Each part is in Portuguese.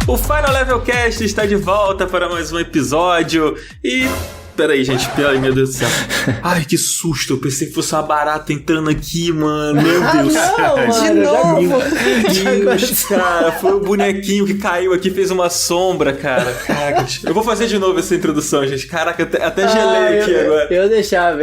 O Final Level Cast está de volta para mais um episódio e... Peraí, gente, ai meu Deus do céu. Ai, que susto, eu pensei que fosse uma barata entrando aqui, mano. Meu Deus. Não, de novo. Meu Deus, cara, foi o bonequinho que caiu aqui, fez uma sombra, cara. Caraca, eu vou fazer de novo essa introdução, gente. Caraca, até gelei aqui agora. Eu deixava.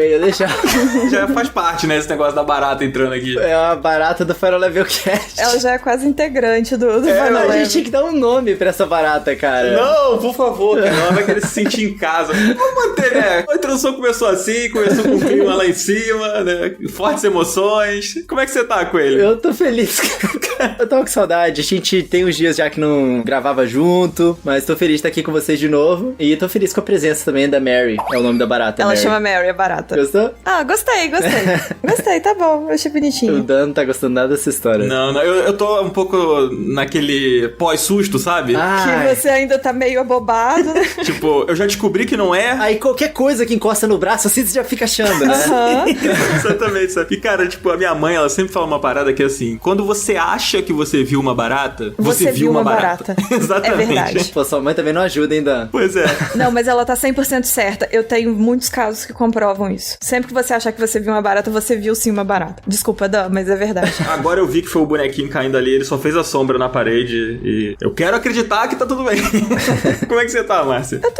Já faz parte, né, esse negócio da barata entrando aqui. É uma barata do Final Level Cast. Ela já é quase integrante do Final Level. A gente tinha que dar um nome pra essa barata, cara. Não, por favor, cara. Ela vai querer se sentir em casa. Vamos manter, né? A introdução começou assim, começou com o clima lá em cima, né? Fortes emoções. Como é que você tá, Coelho? Eu tô feliz, cara. Eu tava com saudade. A gente tem uns dias já que não gravava junto, mas tô feliz de estar aqui com vocês de novo. E tô feliz com a presença também da Mary. É o nome da barata, Ela Mary. chama Mary, a barata. Gostou? Ah, gostei. Gostei, tá bom. Eu achei bonitinho. O Dan não tá gostando nada dessa história. Não, eu tô um pouco naquele pós-susto, sabe? Que você ainda tá meio abobado, né? Tipo, eu já descobri que não é. Aí qualquer coisa que encosta no braço, assim, você já fica achando, né? Exatamente, sabe? E, cara, tipo, a minha mãe, ela sempre fala uma parada que é assim, quando você acha que você viu uma barata, você viu uma barata. Exatamente. É verdade. Pô, sua mãe também não ajuda, hein, Dan? Pois é. Não, mas ela tá 100% certa. Eu tenho muitos casos que comprovam isso. Sempre que você achar que você viu uma barata, você viu sim uma barata. Desculpa, Dan, mas é verdade. Agora eu vi que foi o bonequinho caindo ali, ele só fez a sombra na parede e eu quero acreditar que tá tudo bem. Como é que você tá, Márcia? Eu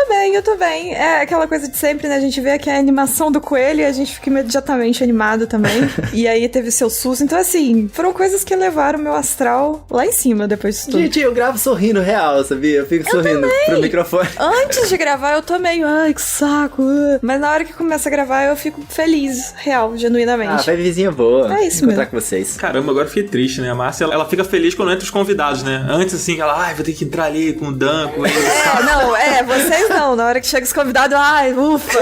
tô bem. É aquela coisa de sempre, né? A gente vê que é a animação do coelho e a gente fica imediatamente animado também. E aí teve seu susto. Então, assim, foram coisas que levaram o meu astral lá em cima depois disso tudo. Gente, eu gravo sorrindo real, sabia? Eu fico sorrindo pro microfone. Antes de gravar, eu tô meio, ai, que saco. Mas na hora que começa a gravar, eu fico feliz, real, genuinamente. Ah, vai vizinha boa. É isso encontrar mesmo. com vocês. Caramba, agora eu fiquei triste, né? A Márcia, ela fica feliz quando entra os convidados, né? Antes, assim, ela, vou ter que entrar ali com o Dan, com ele. Vocês não. Na hora que chega os convidados, ufa.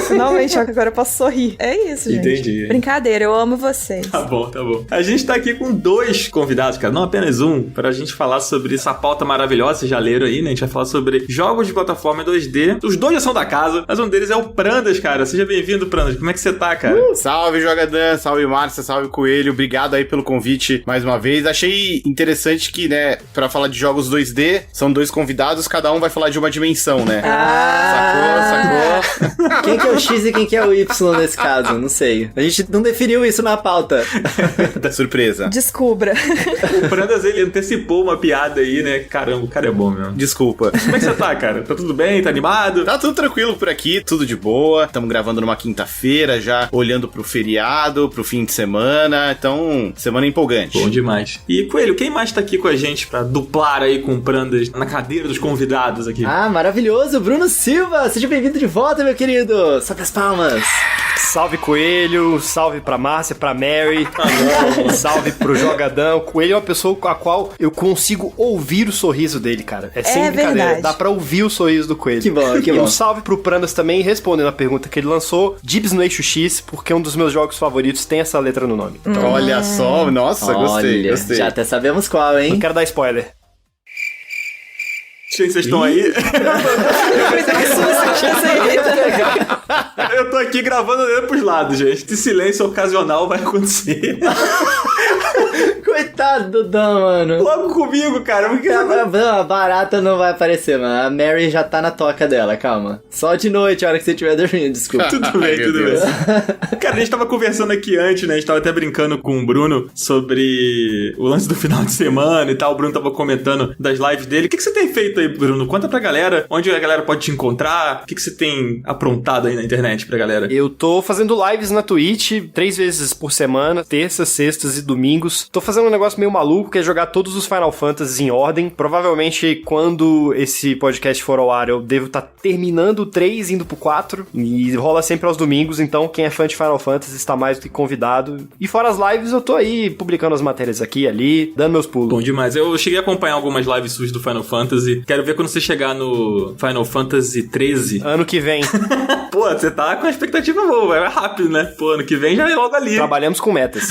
Finalmente, agora eu posso sorrir. É isso, gente. Entendi. Brincadeira, eu amo vocês. Tá bom. A gente tá aqui com 2 convidados, cara, não apenas um, pra gente falar sobre essa pauta maravilhosa, vocês já leram aí, né? A gente vai falar sobre jogos de plataforma 2D. Os 2 já são da casa, mas um deles é o Prandas, cara. Seja bem-vindo, Prandas. Como é que você tá, cara? Salve, Jogadan, salve, Márcia, salve, Coelho. Obrigado aí pelo convite mais uma vez. Achei interessante que, né, pra falar de jogos 2D, são 2 convidados, cada um vai falar de uma dimensão, né? Sacou? Quem que é o X e quem que é o Y nesse caso? Não sei. A gente não definiu isso na pauta. Surpresa. Descubra. O Prandas, ele antecipou uma piada aí, né? Caramba, o cara é bom mesmo. Desculpa. Como é que você tá, cara? Tá tudo bem? Tá animado? Tá tudo tranquilo por aqui, tudo de boa. Estamos gravando numa quinta-feira, já olhando pro feriado, pro fim de semana. Então, semana empolgante. Bom demais. E, Coelho, quem mais tá aqui com a gente pra duplar aí com o Prandas na cadeira dos convidados aqui? Ah, maravilhoso! Bruno Silva! Seja bem-vindo de volta, meu querido! Sobe as palmas! Salve, Coelho, salve pra Márcia, pra Mary, salve pro Jogadão. O Coelho é uma pessoa com a qual eu consigo ouvir o sorriso dele, cara. É sem brincadeira, verdade. dá pra ouvir o sorriso do Coelho. Que bom, que E bom. um salve pro Prandas também, respondendo a pergunta que ele lançou, Dibs no Eixo X, porque um dos meus jogos favoritos tem essa letra no nome. Então, Olha só, nossa, gostei. Já até sabemos qual, hein? não quero dar spoiler. Gente, vocês estão aí? Eu tô aqui gravando olhando pros lados, gente. Esse silêncio ocasional vai acontecer. Coitado do Dan, mano. Logo comigo, cara. Porque... A barata não vai aparecer, mano. A Mary já tá na toca dela, calma. Só de noite, a hora que você estiver dormindo, desculpa. Tudo bem, Ai, tudo meu Deus. bem. Cara, a gente tava conversando aqui antes, né? A gente tava até brincando com o Bruno sobre o lance do final de semana e tal. O Bruno tava comentando das lives dele. O que você tem feito aí, Bruno? Conta pra galera onde a galera pode te encontrar. O que você tem aprontado aí na internet pra galera? Eu tô fazendo lives na Twitch 3 vezes por semana, terças, sextas e domingos. Tô fazendo um negócio meio maluco, que é jogar todos os Final Fantasy em ordem. Provavelmente, quando esse podcast for ao ar, eu devo estar terminando o 3, indo pro 4. E rola sempre aos domingos, então quem é fã de Final Fantasy está mais do que convidado. E fora as lives, eu tô aí publicando as matérias aqui e ali, dando meus pulos. Bom demais. Eu cheguei a acompanhar algumas lives suas do Final Fantasy. Quero ver quando você chegar no Final Fantasy 13. Ano que vem. Pô, você tá com a expectativa boa. Vai rápido, né? Pô, ano que vem já é logo ali. Trabalhamos com metas.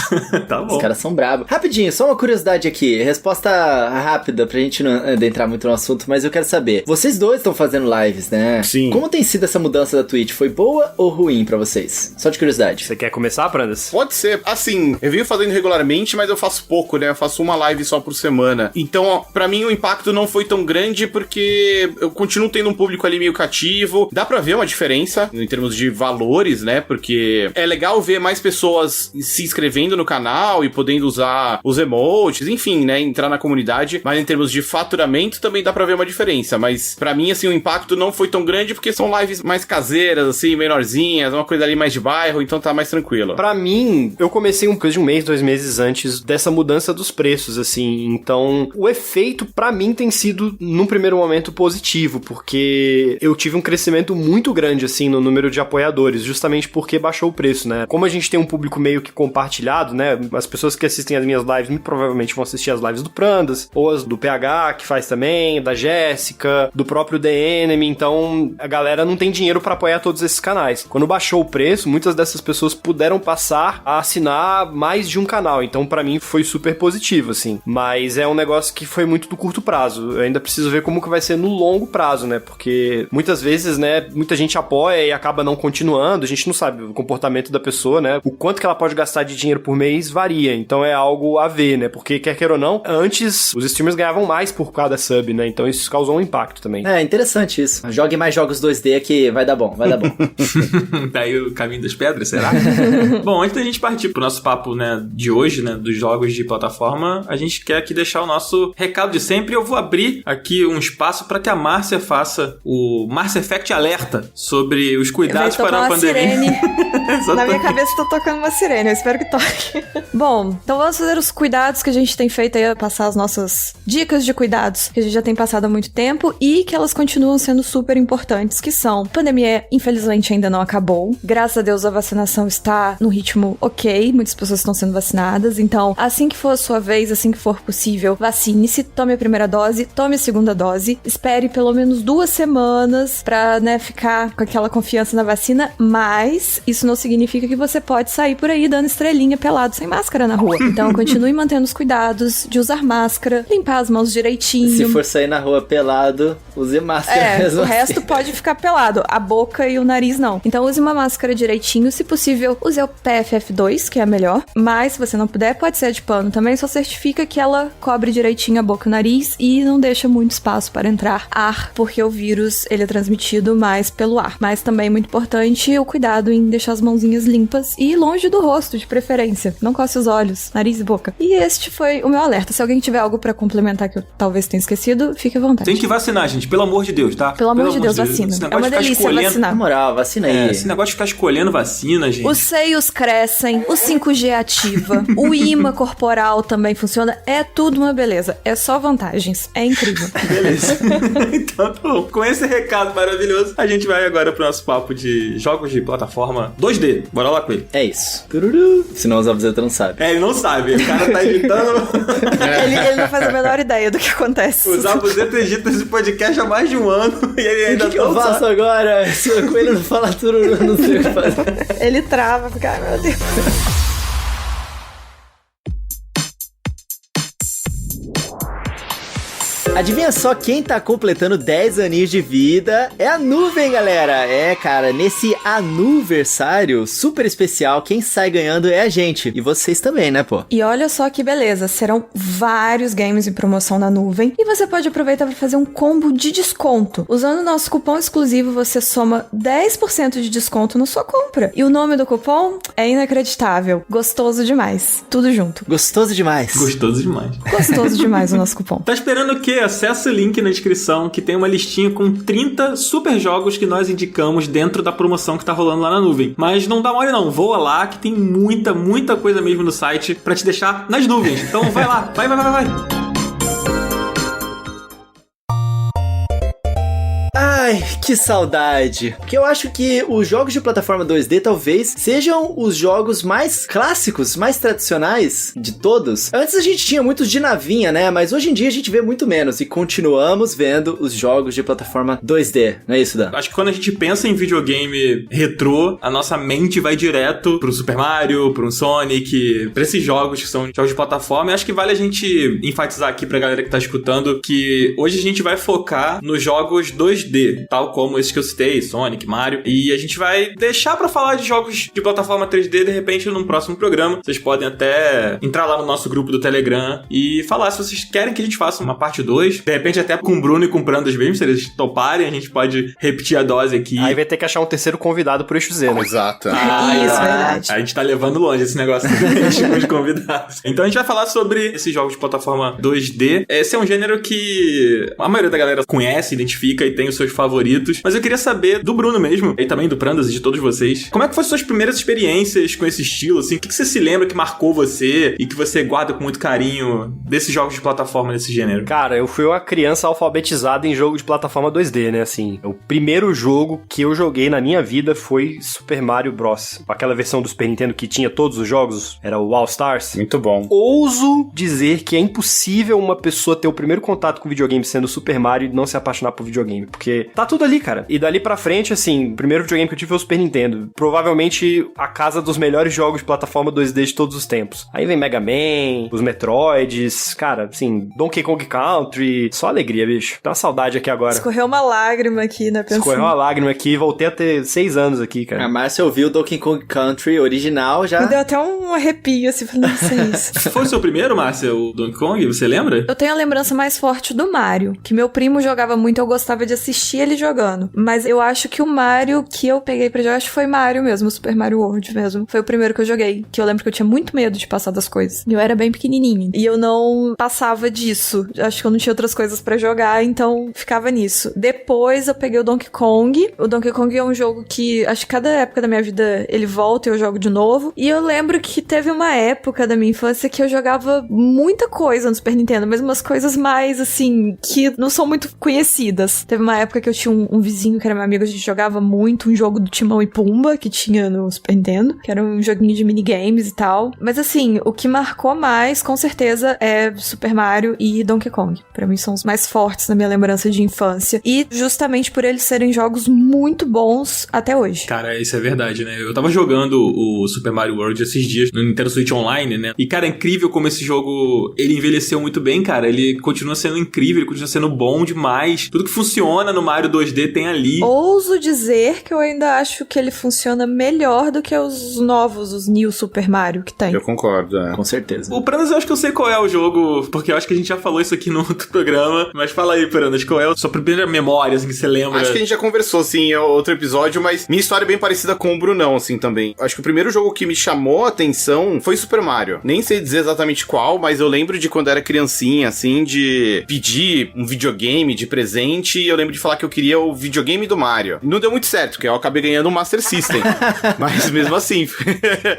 Tá bom. Os caras são bravos. Rapidinho, só uma curiosidade aqui, resposta rápida pra gente não adentrar muito no assunto, mas eu quero saber. Vocês dois estão fazendo lives, né? Sim. Como tem sido essa mudança da Twitch? Foi boa ou ruim pra vocês? Só de curiosidade. Você quer começar, Prandas? Pode ser. Assim, eu venho fazendo regularmente, mas eu faço pouco, né? Eu faço uma live só por semana. Então, pra mim, o impacto não foi tão grande porque eu continuo tendo um público ali meio cativo. Dá pra ver uma diferença em termos de valores, né? Porque é legal ver mais pessoas se inscrevendo no canal e podendo usar os emotes, enfim, né? Entrar na comunidade. Mas em termos de faturamento também dá pra ver uma diferença. Mas pra mim, assim, o impacto não foi tão grande porque são lives mais caseiras, assim, menorzinhas, uma coisa ali mais de bairro, então tá mais tranquilo. Pra mim, eu comecei coisa de um mês, 2 meses antes dessa mudança dos preços, assim. Então, o efeito pra mim tem sido, num primeiro momento, positivo, porque eu tive um crescimento muito grande, assim, no número de apoiadores, justamente porque baixou o preço, né? Como a gente tem um público meio que compartilhado, né? As pessoas que assistem as minhas lives muito provavelmente vão assistir as lives do Prandas, ou as do PH, que faz também, da Jéssica, do próprio The Enemy, então a galera não tem dinheiro pra apoiar todos esses canais. Quando baixou o preço, muitas dessas pessoas puderam passar a assinar mais de um canal, então pra mim foi super positivo, assim. Mas é um negócio que foi muito do curto prazo. Eu ainda preciso ver como que vai ser no longo prazo, né? Porque muitas vezes, né, muita gente apoia e acaba não continuando, a gente não sabe o comportamento da pessoa, né? O quanto que ela pode gastar de dinheiro por mês varia, então é algo a ver, né? Porque quer queira ou não, antes os streamers ganhavam mais por cada sub, né? Então isso causou um impacto também. É, interessante isso. Jogue mais jogos 2D que vai dar bom, vai dar bom. Daí o caminho das pedras, será? Bom, antes da gente partir pro nosso papo, né, de hoje, né, dos jogos de plataforma, a gente quer aqui deixar o nosso recado de sempre. Eu vou abrir aqui um espaço para que a Márcia faça o Mass Effect Alerta sobre os cuidados para a pandemia. Na minha cabeça tá tocando uma sirene, eu espero que toque. Bom, então vamos fazer os cuidados que a gente tem feito aí, passar as nossas dicas de cuidados que a gente já tem passado há muito tempo e que elas continuam sendo super importantes, que são: a pandemia, infelizmente, ainda não acabou. Graças a Deus, a vacinação está no ritmo ok, muitas pessoas estão sendo vacinadas, então, assim que for a sua vez, assim que for possível, vacine-se, tome a primeira dose, tome a segunda dose, espere pelo menos 2 semanas pra, né, ficar com aquela confiança na vacina, mas isso não significa que você pode sair por aí dando estrelinha pelado sem máscara na rua. Então, continue mantendo os cuidados de usar máscara, limpar as mãos direitinho. Se for sair na rua pelado, use máscara mesmo. O resto pode ficar pelado, a boca e o nariz não. Então, use uma máscara direitinho, se possível, use o PFF2, que é a melhor, mas se você não puder, pode ser a de pano também, só certifica que ela cobre direitinho a boca e o nariz e não deixa muito espaço para entrar ar, porque o vírus, ele é transmitido mais pelo ar. Mas também, muito importante, o cuidado em deixar as mãozinhas limpas e longe do rosto, de preferência. Não coce os olhos, nariz e boca. E este foi o meu alerta. Se alguém tiver algo pra complementar que eu talvez tenha esquecido, fique à vontade. Tem que vacinar, gente, pelo amor de Deus, tá? Pelo amor de Deus, vacina. É uma delícia vacinar. Na moral, vacina aí. Esse negócio de ficar escolhendo vacina, gente. Os seios crescem, o 5G ativa, o imã corporal também funciona, é tudo uma beleza. É só vantagens. É incrível. Beleza. Então, tá bom. Com esse recado maravilhoso, a gente vai agora pro nosso papo de jogos de plataforma 2D. Bora lá com ele. É isso. Tururu. Senão o Zabuzeta não sabe. Ele não sabe. O cara tá editando. Ele não faz a menor ideia do que acontece. O Zabuzeta edita esse podcast há mais de um ano e ele ainda O que eu faço agora? Se o coelho não fala tururu, eu não sei o que fazer. Ele trava, fica, ai meu Deus. Adivinha só quem tá completando 10 aninhos de vida? É a Nuvem, galera! É, cara, nesse anuversário super especial, quem sai ganhando é a gente. E vocês também, né, pô? E olha só que beleza, serão vários games em promoção na Nuvem e você pode aproveitar para fazer um combo de desconto. Usando o nosso cupom exclusivo, você soma 10% de desconto na sua compra. E o nome do cupom é inacreditável. Gostoso demais. Tudo junto. Gostoso demais. Gostoso demais. Gostoso demais o nosso cupom. Tá esperando o quê? Acesse o link na descrição que tem uma listinha com 30 super jogos que nós indicamos dentro da promoção que tá rolando lá na Nuvem. Mas não dá mole não, voa lá que tem muita coisa mesmo no site pra te deixar nas nuvens. Então vai lá, vai. Ai, Que saudade. Porque eu acho que os jogos de plataforma 2D talvez sejam os jogos mais clássicos, mais tradicionais de todos. Antes a gente tinha muitos de navinha, né? Mas hoje em dia a gente vê muito menos e continuamos vendo os jogos de plataforma 2D. Não é isso, Dan? Acho que quando a gente pensa em videogame retrô, a nossa mente vai direto pro Super Mario, pro Sonic, pra esses jogos que são jogos de plataforma. E acho que vale a gente enfatizar aqui pra galera que tá escutando que hoje a gente vai focar nos jogos 2D, tal como esses que eu citei, Sonic, Mario. E a gente vai deixar pra falar de jogos de plataforma 3D de repente num próximo programa. Vocês podem até entrar lá no nosso grupo do Telegram e falar se vocês querem que a gente faça uma parte 2. De repente até com o Bruno e com o Prandas mesmo, se eles toparem, a gente pode repetir a dose aqui. Aí vai ter que achar um terceiro convidado pro Eixo Z, né? Exato. Isso, verdade. A gente tá levando longe esse negócio com os convidados. Então a gente vai falar sobre esses jogos de plataforma 2D. Esse é um gênero que a maioria da galera conhece, identifica e tem os seus favoritos. Mas eu queria saber do Bruno mesmo, e também do Prandas e de todos vocês, como é que foram suas primeiras experiências com esse estilo, assim? O que você se lembra que marcou você e que você guarda com muito carinho desses jogos de plataforma desse gênero? Cara, eu fui uma criança alfabetizada em jogo de plataforma 2D, né, assim. O primeiro jogo que eu joguei na minha vida foi Super Mario Bros. Aquela versão do Super Nintendo que tinha todos os jogos, era o All Stars. Muito bom. Ouso dizer que é impossível uma pessoa ter o primeiro contato com videogame sendo Super Mario e não se apaixonar por videogame, porque tá tudo ali, cara. E dali pra frente, assim, o primeiro videogame que eu tive foi o Super Nintendo. Provavelmente a casa dos melhores jogos de plataforma 2D de todos os tempos. Aí vem Mega Man, os Metroids, cara, assim, Donkey Kong Country, só alegria, bicho. Dá uma saudade aqui agora. Escorreu uma lágrima aqui, né? Pensando. Escorreu uma lágrima aqui e voltei a ter 6 anos aqui, cara. A Márcia ouviu o Donkey Kong Country original já. Me deu até um arrepio, assim, falando, não sei isso. Foi o seu primeiro, Márcia, o Donkey Kong? Você lembra? Eu tenho a lembrança mais forte do Mario, que meu primo jogava muito, eu gostava de assistir ele jogando. Mas eu acho que o Mario que eu peguei pra jogar, acho que foi Mario mesmo, Super Mario World mesmo. Foi o primeiro que eu joguei, que eu lembro que eu tinha muito medo de passar das coisas. Eu era bem pequenininha. E eu não passava disso. Acho que eu não tinha outras coisas pra jogar, então ficava nisso. Depois eu peguei o Donkey Kong. O Donkey Kong é um jogo que, acho que cada época da minha vida ele volta e eu jogo de novo. E eu lembro que teve uma época da minha infância que eu jogava muita coisa no Super Nintendo, mas umas coisas mais, assim, que não são muito conhecidas. Teve uma época que eu tinha um vizinho que era meu amigo, a gente jogava muito um jogo do Timão e Pumba, que tinha no Super Nintendo, que era um joguinho de minigames e tal. Mas assim, o que marcou mais, com certeza, é Super Mario e Donkey Kong. Pra mim são os mais fortes na minha lembrança de infância. E justamente por eles serem jogos muito bons até hoje. Cara, isso é verdade, né? Eu tava jogando o Super Mario World esses dias no Nintendo Switch Online, né? E, cara, é incrível como esse jogo, ele envelheceu muito bem, cara. Ele continua sendo incrível, ele continua sendo bom demais. Tudo que funciona no Mario 2D tem ali. Ouso dizer que eu ainda acho que ele funciona melhor do que os novos, os New Super Mario que tem. Eu concordo, Com certeza. O Prandas, eu acho que eu sei qual é o jogo, porque eu acho que a gente já falou isso aqui no outro programa. Mas fala aí, Prandas, qual é a sua primeira memória, assim, que você lembra? Acho que a gente já conversou, assim, em outro episódio, mas minha história é bem parecida com o Brunão, assim, também. Acho que o primeiro jogo que me chamou a atenção foi Super Mario. Nem sei dizer exatamente qual, mas eu lembro de quando era criancinha, assim, de pedir um videogame de presente e eu lembro de falar que eu queria o videogame do Mario. Não deu muito certo, porque eu acabei ganhando um Master System. Mas mesmo assim,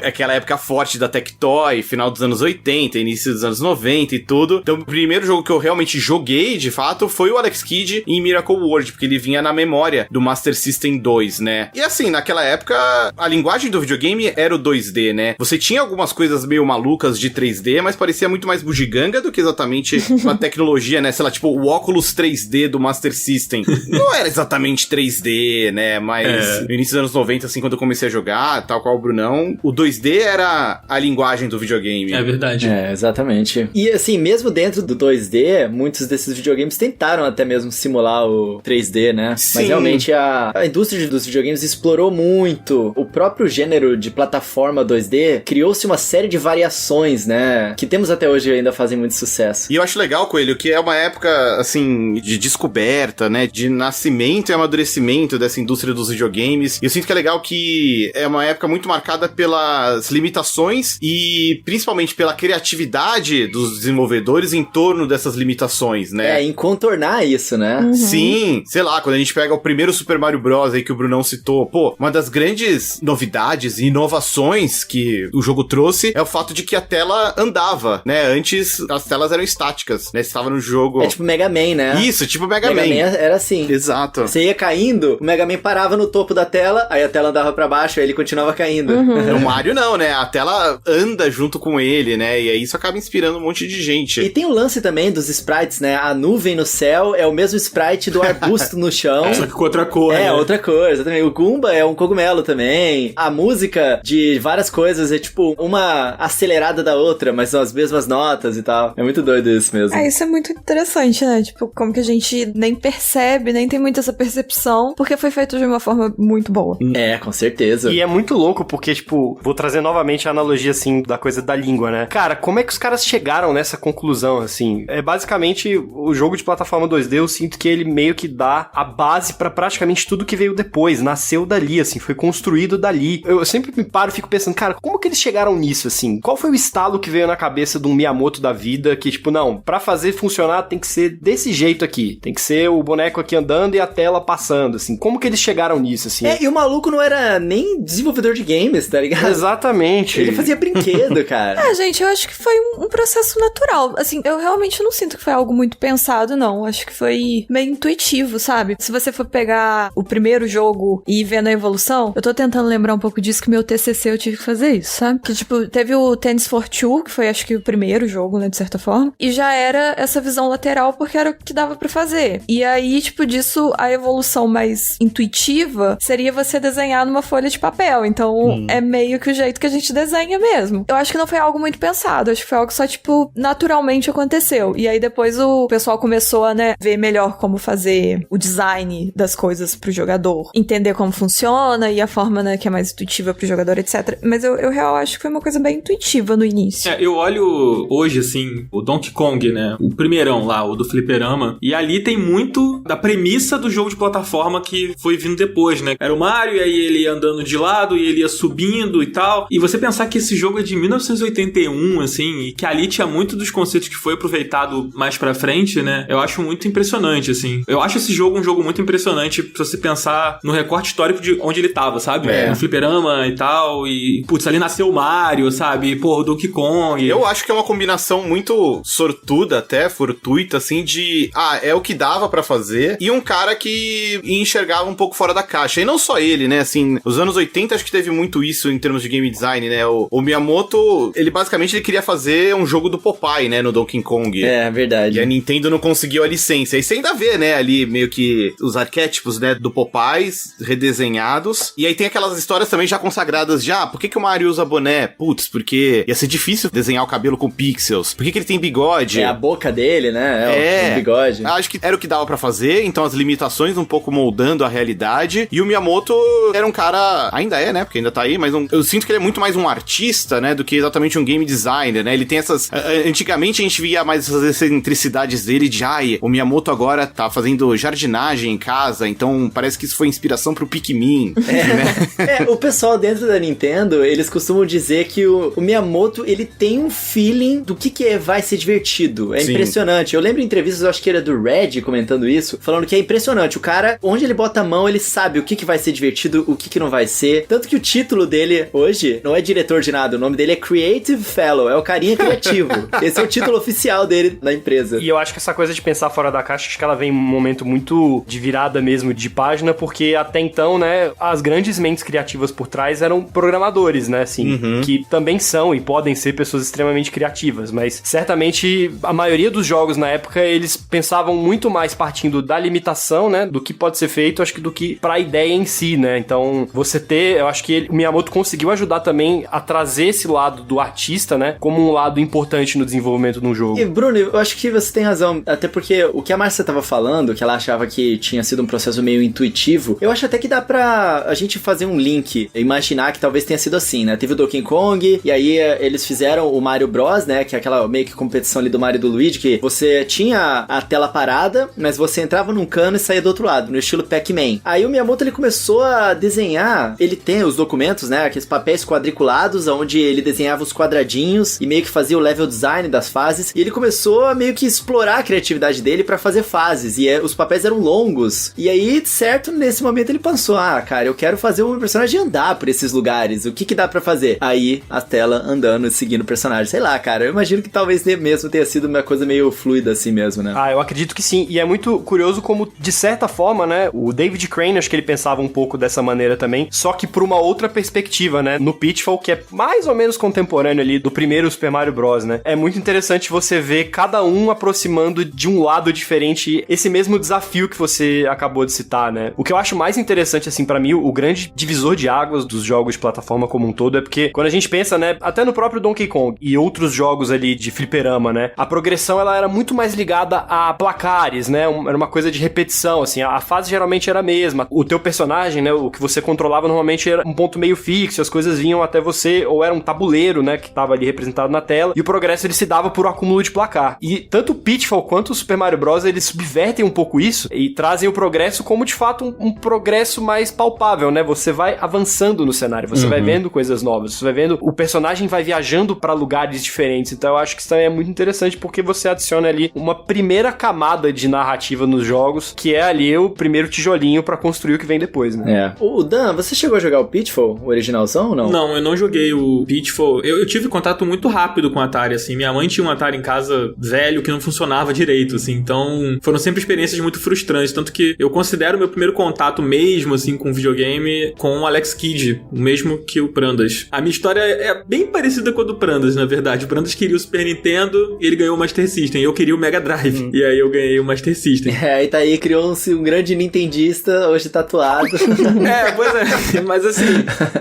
aquela época forte da Tectoy, final dos anos 80, início dos anos 90 e tudo. Então, o primeiro jogo que eu realmente joguei, de fato, foi o Alex Kidd em Miracle World, porque ele vinha na memória do Master System 2, né? E assim, naquela época, a linguagem do videogame era o 2D, né? Você tinha algumas coisas meio malucas de 3D, mas parecia muito mais bugiganga do que exatamente uma tecnologia, né? Sei lá, tipo, o óculos 3D do Master System. Não era exatamente 3D, né? Mas no início dos anos 90, assim, quando eu comecei a jogar, tal qual o Brunão, o 2D era a linguagem do videogame. É verdade. É, exatamente. E assim, mesmo dentro do 2D, muitos desses videogames tentaram até mesmo simular o 3D, né? Sim. Mas realmente a indústria dos videogames explorou muito. O próprio gênero de plataforma 2D criou-se uma série de variações, né? Que temos até hoje e ainda fazem muito sucesso. E eu acho legal, Coelho, que é uma época, assim, de descoberta, né? De nascimento e amadurecimento dessa indústria dos videogames. E eu sinto que é legal que é uma época muito marcada pelas limitações e principalmente pela criatividade dos desenvolvedores em torno dessas limitações, né? Em contornar isso, né? Uhum. Sim, sei lá, quando a gente pega o primeiro Super Mario Bros. Aí que o Brunão citou, pô, uma das grandes novidades e inovações que o jogo trouxe é o fato de que a tela andava, né? Antes as telas eram estáticas, né? Você estava no jogo... É tipo Mega Man, né? Isso, tipo Mega Man. Era assim. Exato. Exato. Você ia caindo, o Mega Man parava no topo da tela, aí a tela andava pra baixo, aí ele continuava caindo. O Mario não, né? A tela anda junto com ele, né? E aí isso acaba inspirando um monte de gente. E tem o lance também dos sprites, né? A nuvem no céu é o mesmo sprite do arbusto no chão. Só que com outra cor, né? Outra coisa também. O Goomba é um cogumelo também. A música de várias coisas é tipo uma acelerada da outra, mas são as mesmas notas e tal. É muito doido isso mesmo. Isso é muito interessante, né? Tipo, como que a gente nem percebe, nem tem muito essa percepção, porque foi feito de uma forma muito boa. Com certeza. E é muito louco, porque, tipo, vou trazer novamente a analogia, assim, da coisa da língua, né? Cara, como é que os caras chegaram nessa conclusão, assim? É basicamente o jogo de plataforma 2D, eu sinto que ele meio que dá a base pra praticamente tudo que veio depois, nasceu dali, assim, foi construído dali. Eu sempre me paro e fico pensando, cara, como que eles chegaram nisso, assim? Qual foi o estalo que veio na cabeça de um Miyamoto da vida, que, tipo, não, pra fazer funcionar tem que ser desse jeito aqui, tem que ser o boneco aqui andando e a tela passando, assim, como que eles chegaram nisso, assim? E o maluco não era nem desenvolvedor de games, tá ligado? Exatamente. Ele fazia brinquedo, cara. Gente, eu acho que foi um processo natural. Assim, eu realmente não sinto que foi algo muito pensado, não. Acho que foi meio intuitivo, sabe? Se você for pegar o primeiro jogo e ir vendo a evolução, eu tô tentando lembrar um pouco disso, que meu TCC eu tive que fazer isso, sabe? Que, tipo, teve o Tennis for Two, que foi, acho que, o primeiro jogo, né, de certa forma, e já era essa visão lateral, porque era o que dava pra fazer. E aí, tipo, disso, a evolução mais intuitiva seria você desenhar numa folha de papel. Então, é meio que o jeito que a gente desenha mesmo. Eu acho que não foi algo muito pensado. Acho que foi algo só, tipo, naturalmente aconteceu. E aí, depois, o pessoal começou a, né, ver melhor como fazer o design das coisas pro jogador. Entender como funciona e a forma, né, que é mais intuitiva pro jogador, etc. Mas eu real acho que foi uma coisa bem intuitiva no início. Eu olho hoje, assim, o Donkey Kong, né? O primeirão lá, o do fliperama. E ali tem muito da premissa do jogo de plataforma que foi vindo depois, né? Era o Mario, e aí ele ia andando de lado, e ele ia subindo e tal. E você pensar que esse jogo é de 1981, assim, e que ali tinha muito dos conceitos que foi aproveitado mais pra frente, né? Eu acho muito impressionante, assim. Eu acho esse jogo um jogo muito impressionante pra você pensar no recorte histórico de onde ele tava, sabe? No fliperama e tal. E, putz, ali nasceu o Mario, sabe? Pô, o Donkey Kong. Eu acho que é uma combinação muito sortuda, até fortuita, assim, de é o que dava pra fazer, e um cara que enxergava um pouco fora da caixa. E não só ele, né? Assim, os anos 80 acho que teve muito isso em termos de game design, né? O Miyamoto, ele queria fazer um jogo do Popeye, né? No Donkey Kong. É, verdade. E a Nintendo não conseguiu a licença. E você ainda vê, né? Ali meio que os arquétipos, né? Do Popeye redesenhados. E aí tem aquelas histórias também já consagradas já. Por que o Mario usa boné? Putz, porque ia ser difícil desenhar o cabelo com pixels. Por que ele tem bigode? É a boca dele, né? O bigode. Acho que era o que dava pra fazer, então as limitações um pouco moldando a realidade. E o Miyamoto era um cara, ainda é, né? Porque ainda tá aí, mas eu sinto que ele é muito mais um artista, né? Do que exatamente um game designer, né? Ele tem essas... Antigamente a gente via mais essas excentricidades dele de, o Miyamoto agora tá fazendo jardinagem em casa, então parece que isso foi inspiração pro Pikmin. Né? O pessoal dentro da Nintendo, eles costumam dizer que o Miyamoto, ele tem um feeling do que vai ser divertido. É impressionante. Eu lembro em entrevistas, eu acho que era do Red comentando isso, falando que é impressionante. O cara, onde ele bota a mão, ele sabe o que vai ser divertido, o que não vai ser. Tanto que o título dele, hoje, não é diretor de nada, o nome dele é Creative Fellow, é o carinha criativo. Esse é o título oficial dele na empresa. E eu acho que essa coisa de pensar fora da caixa, acho que ela vem em um momento muito de virada mesmo de página, porque até então, né, as grandes mentes criativas por trás eram programadores, né, assim, que também são e podem ser pessoas extremamente criativas, mas certamente a maioria dos jogos na época, eles pensavam muito mais partindo da limitação, né, do que pode ser feito, acho que do que pra ideia em si, né, então você eu acho que o Miyamoto conseguiu ajudar também a trazer esse lado do artista, né, como um lado importante no desenvolvimento de um jogo. E Bruno, eu acho que você tem razão, até porque o que a Márcia tava falando, que ela achava que tinha sido um processo meio intuitivo, eu acho até que dá pra a gente fazer um link, imaginar que talvez tenha sido assim, né, teve o Donkey Kong, e aí eles fizeram o Mario Bros, né, que é aquela meio que competição ali do Mario e do Luigi, que você tinha a tela parada, mas você entrava num cano e saía do outro lado, no estilo Pac-Man. Aí o Miyamoto, ele começou a desenhar, ele tem os documentos, né, aqueles papéis quadriculados, onde ele desenhava os quadradinhos e meio que fazia o level design das fases, e ele começou a meio que explorar a criatividade dele pra fazer fases, e os papéis eram longos, e aí, certo, nesse momento ele pensou, cara, eu quero fazer um personagem andar por esses lugares, o que dá pra fazer? Aí, a tela andando e seguindo o personagem, sei lá, cara, eu imagino que talvez mesmo tenha sido uma coisa meio fluida assim mesmo, né? Eu acredito que sim, e é muito curioso como, de certa forma, né, o David Crane, acho que ele pensava um pouco dessa maneira também, só que por uma outra perspectiva, né, no Pitfall, que é mais ou menos contemporâneo ali do primeiro Super Mario Bros, né. É muito interessante você ver cada um aproximando de um lado diferente esse mesmo desafio que você acabou de citar, né. O que eu acho mais interessante, assim, pra mim, o grande divisor de águas dos jogos de plataforma como um todo é porque quando a gente pensa, né, até no próprio Donkey Kong e outros jogos ali de fliperama, né, a progressão ela era muito mais ligada a placares, né, era uma coisa de repetição, assim, a fase geralmente era a mesma, o teu personagem, né, o que você controlava normalmente era um ponto meio fixo, as coisas vinham até você, ou era um tabuleiro, né, que tava ali representado na tela, e o progresso ele se dava por acúmulo de placar. E tanto o Pitfall quanto o Super Mario Bros, eles subvertem um pouco isso e trazem o progresso como de fato um progresso mais palpável, né, você vai avançando no cenário, você vai vendo coisas novas, você vai vendo, o personagem vai viajando pra lugares diferentes, então eu acho que isso também é muito interessante porque você adiciona ali uma primeira camada de narrativa nos jogos, que é ali o primeiro tijolinho pra construir o que vem depois, né? O Dan, você chegou a jogar o Pitfall, o originalzão ou não? Não, eu não joguei o Pitfall. Eu tive contato muito rápido com o Atari, assim. Minha mãe tinha um Atari em casa velho que não funcionava direito, assim. Então, foram sempre experiências muito frustrantes. Tanto que eu considero meu primeiro contato mesmo, assim, com videogame com o Alex Kidd, o mesmo que o Prandas. A minha história é bem parecida com a do Prandas, na verdade. O Prandas queria o Super Nintendo e ele ganhou o Master System. Eu queria o Mega Drive. E aí eu ganhei o Master System. Aí tá aí, criou-se um grande nintendista, hoje tatuado. Pois é. Mas assim,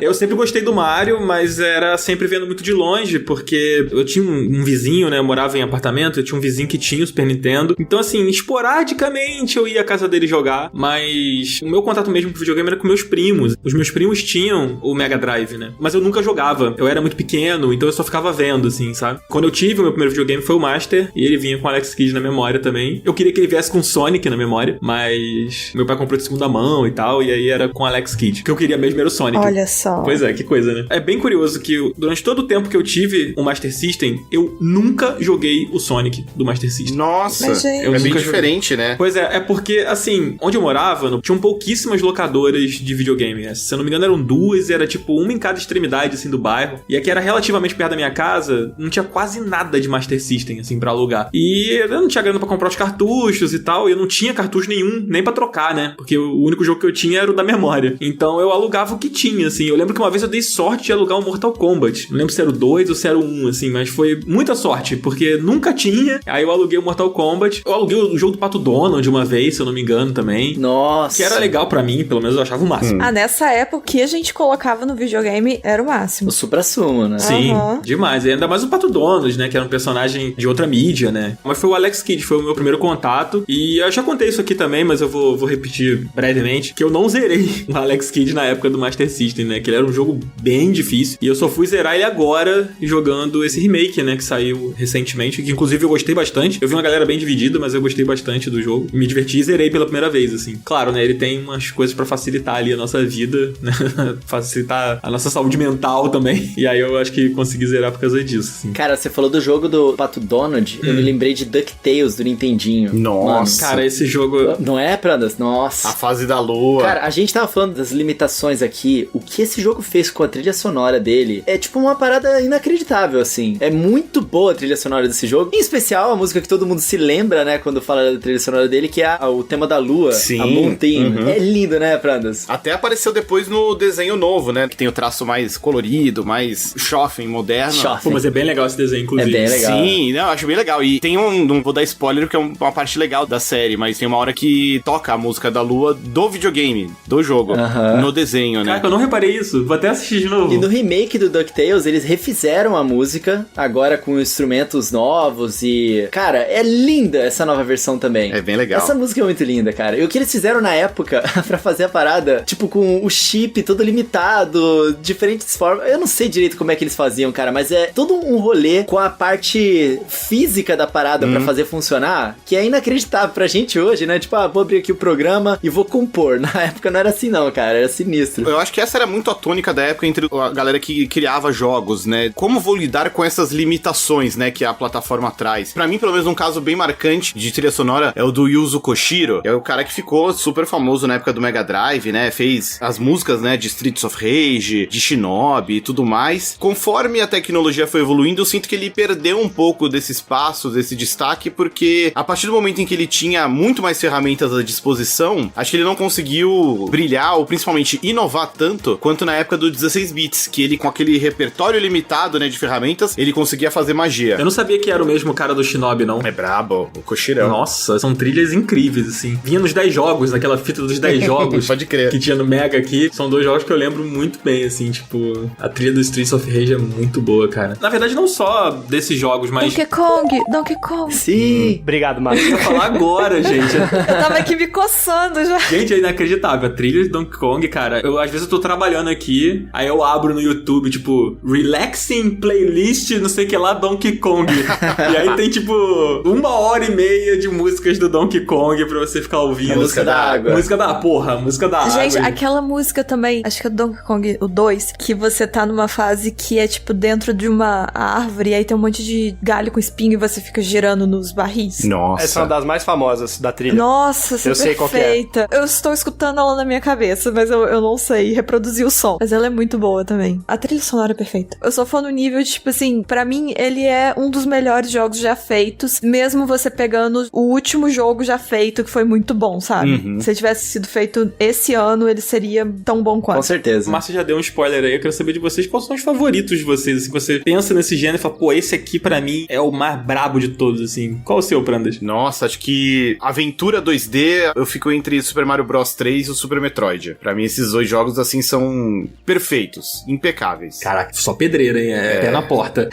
eu sempre gostei do Mario, mas era sempre vendo muito de longe, porque eu tinha um vizinho, né? Eu morava em apartamento, eu tinha um vizinho que tinha o Super Nintendo. Então, assim, esporadicamente eu ia à casa dele jogar, mas o meu contato mesmo com videogame era com meus primos. Os meus primos tinham o Mega Drive, né? Mas eu nunca jogava. Eu era muito pequeno, então eu só ficava vendo, assim, sabe? Quando eu tive o meu primeiro videogame foi o Master, e ele vinha com o Alex Kidd na memória também. Eu queria que ele viesse com o Sonic na memória, mas meu pai comprou de segunda mão e tal, e aí era com o Alex Kidd. O que eu queria mesmo era o Sonic. Olha só. Pois é, que coisa, né? É bem curioso que durante todo o tempo que eu tive o Master System, eu nunca joguei o Sonic do Master System. Nossa, Mas, gente, Eu é bem nunca diferente, né? Pois é porque, assim, onde eu morava, tinham pouquíssimas locadoras de videogame, né? Se eu não me engano, eram duas, era tipo uma em cada extremidade, assim, do bairro. E aqui era relativamente perto da minha casa, não tinha quase nada de Master System, assim, pra alugar. E eu não tinha grana pra comprar os cartuchos e tal, e eu não tinha cartucho nenhum, nem pra trocar, né? Porque o único jogo que eu tinha era o da memória. Então eu alugava o que tinha, assim. Eu lembro que uma vez eu dei sorte de alugar um Mortal Kombat. Não lembro se era o 2 ou se era o 1, assim, mas foi muita sorte, porque nunca tinha. Aí eu aluguei o Mortal Kombat. Eu aluguei o jogo do Pato Donald uma vez, se eu não me engano, também. Nossa. Que era legal pra mim, pelo menos eu achava o máximo. Nessa época, o que a gente colocava no videogame era o máximo. O supra-sumo, né? Sim, Aham. demais. E ainda mais o Pato Donald, né? Que era um personagem de outra mídia, né? Mas foi o Alex Kidd, foi o meu primeiro contato. E eu já contei isso aqui também, mas eu vou repetir brevemente, que eu não zerei o Alex Kidd na época do Master System, né? Que ele era um jogo bem difícil. E eu só fui zerar ele agora, jogando esse remake, né? Que saiu recentemente, que inclusive eu gostei bastante. Eu vi uma galera bem dividida, mas eu gostei bastante do jogo. Me diverti e zerei pela primeira vez, assim. Claro, né? Ele tem umas coisas pra facilitar ali a nossa vida, né? Facilitar a nossa saúde mental também. E aí eu acho que consegui zerar por causa disso, assim. Cara, você falou do jogo do Pato Donald, eu me lembrei de DuckTales do Nintendinho. Nossa. Cara, esse jogo... Não é, Prandas? Nossa. A fase da lua. Cara, a gente tava falando das limitações aqui. O que esse jogo fez com a trilha sonora dele é tipo uma parada inacreditável, assim. É muito boa a trilha sonora desse jogo. Em especial a música que todo mundo se lembra, né, quando fala da trilha sonora dele, que é o tema da lua. Sim. A Moon Theme. É lindo, né, Prandas? Até apareceu depois no desenho novo, né? Que tem o traço mais colorido, mais shopping, moderno. Shopping. Pô, mas é bem legal esse desenho, inclusive. É bem legal. Sim, não, eu acho bem legal. E tem não vou dar spoiler porque é uma parte legal da série, mas tem uma hora que toca a música da lua do videogame, do jogo, no desenho, né? Caraca, eu não reparei isso. Vou até assistir de novo. E no remake do DuckTales, eles refizeram a música, agora com instrumentos novos e... Cara, é linda essa nova versão também. É bem legal. Essa música é muito linda, cara. E o que eles fizeram na época pra fazer a parada, tipo, com o chip todo limitado, diferentes formas... Eu não sei direito como é que eles faziam, cara, mas é todo um rolê com a parte física da parada pra fazer funcionar, que é inacreditável pra gente hoje, né? Tipo, vou abrir aqui o programa e vou compor. Na época não era assim não, cara, era sinistro. Eu acho que essa era muito a tônica da época entre a galera que criava jogos, né? Como vou lidar com essas limitações, né, que a plataforma traz? Pra mim, pelo menos, um caso bem marcante de trilha sonora é o do Yuzo Koshiro, que é o cara que ficou super famoso na época do Mega Drive, né? Fez as músicas, né, de Streets of Rage, de Shinobi e tudo mais. Conforme a tecnologia foi evoluindo, eu sinto que ele perdeu um pouco desse espaço, desse destaque, porque a partir do momento em que ele tinha muito mais ferramentas ferramentas à disposição, acho que ele não conseguiu brilhar ou principalmente inovar tanto quanto na época do 16 bits, que ele com aquele repertório limitado, né, de ferramentas, ele conseguia fazer magia. Eu não sabia que era o mesmo cara do Shinobi, não. É brabo, o Koshirão. Nossa, são trilhas incríveis, assim. Vinha nos 10 jogos, naquela fita dos 10 jogos. Pode crer. Que tinha no Mega aqui. São 2 jogos que eu lembro muito bem, assim, tipo... A trilha do Streets of Rage é muito boa, cara. Na verdade, não só desses jogos, mas... Donkey Kong. Sim. Obrigado, Marcos. Eu ia falar agora, gente. Eu tava aqui me coçando já. Gente, é inacreditável. A trilha de Donkey Kong, cara... Às vezes eu tô trabalhando aqui, aí eu abro no YouTube, tipo... Relaxing Playlist, não sei o que lá, Donkey Kong. E aí tem, tipo... 1h30 de músicas do Donkey Kong pra você ficar ouvindo. A música da água. Música da água. Gente, aquela música também, acho que é do Donkey Kong, o 2, que você tá numa fase que é, tipo, dentro de uma árvore, e aí tem um monte de galho com espinho e você fica girando nos barris. Nossa. Essa é uma das mais famosas da trilha. Nossa, essa Eu é sei qual que é. perfeita. Eu estou escutando ela na minha cabeça, mas eu não sei reproduzir o som. Mas ela é muito boa também. A trilha sonora é perfeita. Eu sou fã no nível de, tipo assim, pra mim, ele é um dos melhores jogos já feitos, mesmo você pegando o último jogo já feito, que foi muito bom, sabe? Uhum. Se ele tivesse sido feito esse ano, ele seria tão bom quanto. Com certeza. O Márcio já deu um spoiler aí, eu quero saber de vocês quais são os favoritos de vocês. Assim, você pensa nesse gênero e fala, pô, esse aqui pra mim é o mais brabo de todos, assim. Qual o seu, Prandas? Nossa, acho que Aventura 2D, eu fico entre Super Mario Bros 3 e o Super Metroid. Pra mim, esses 2 jogos, assim, são perfeitos, impecáveis. Caraca, só pedreira, hein? É pé na porta.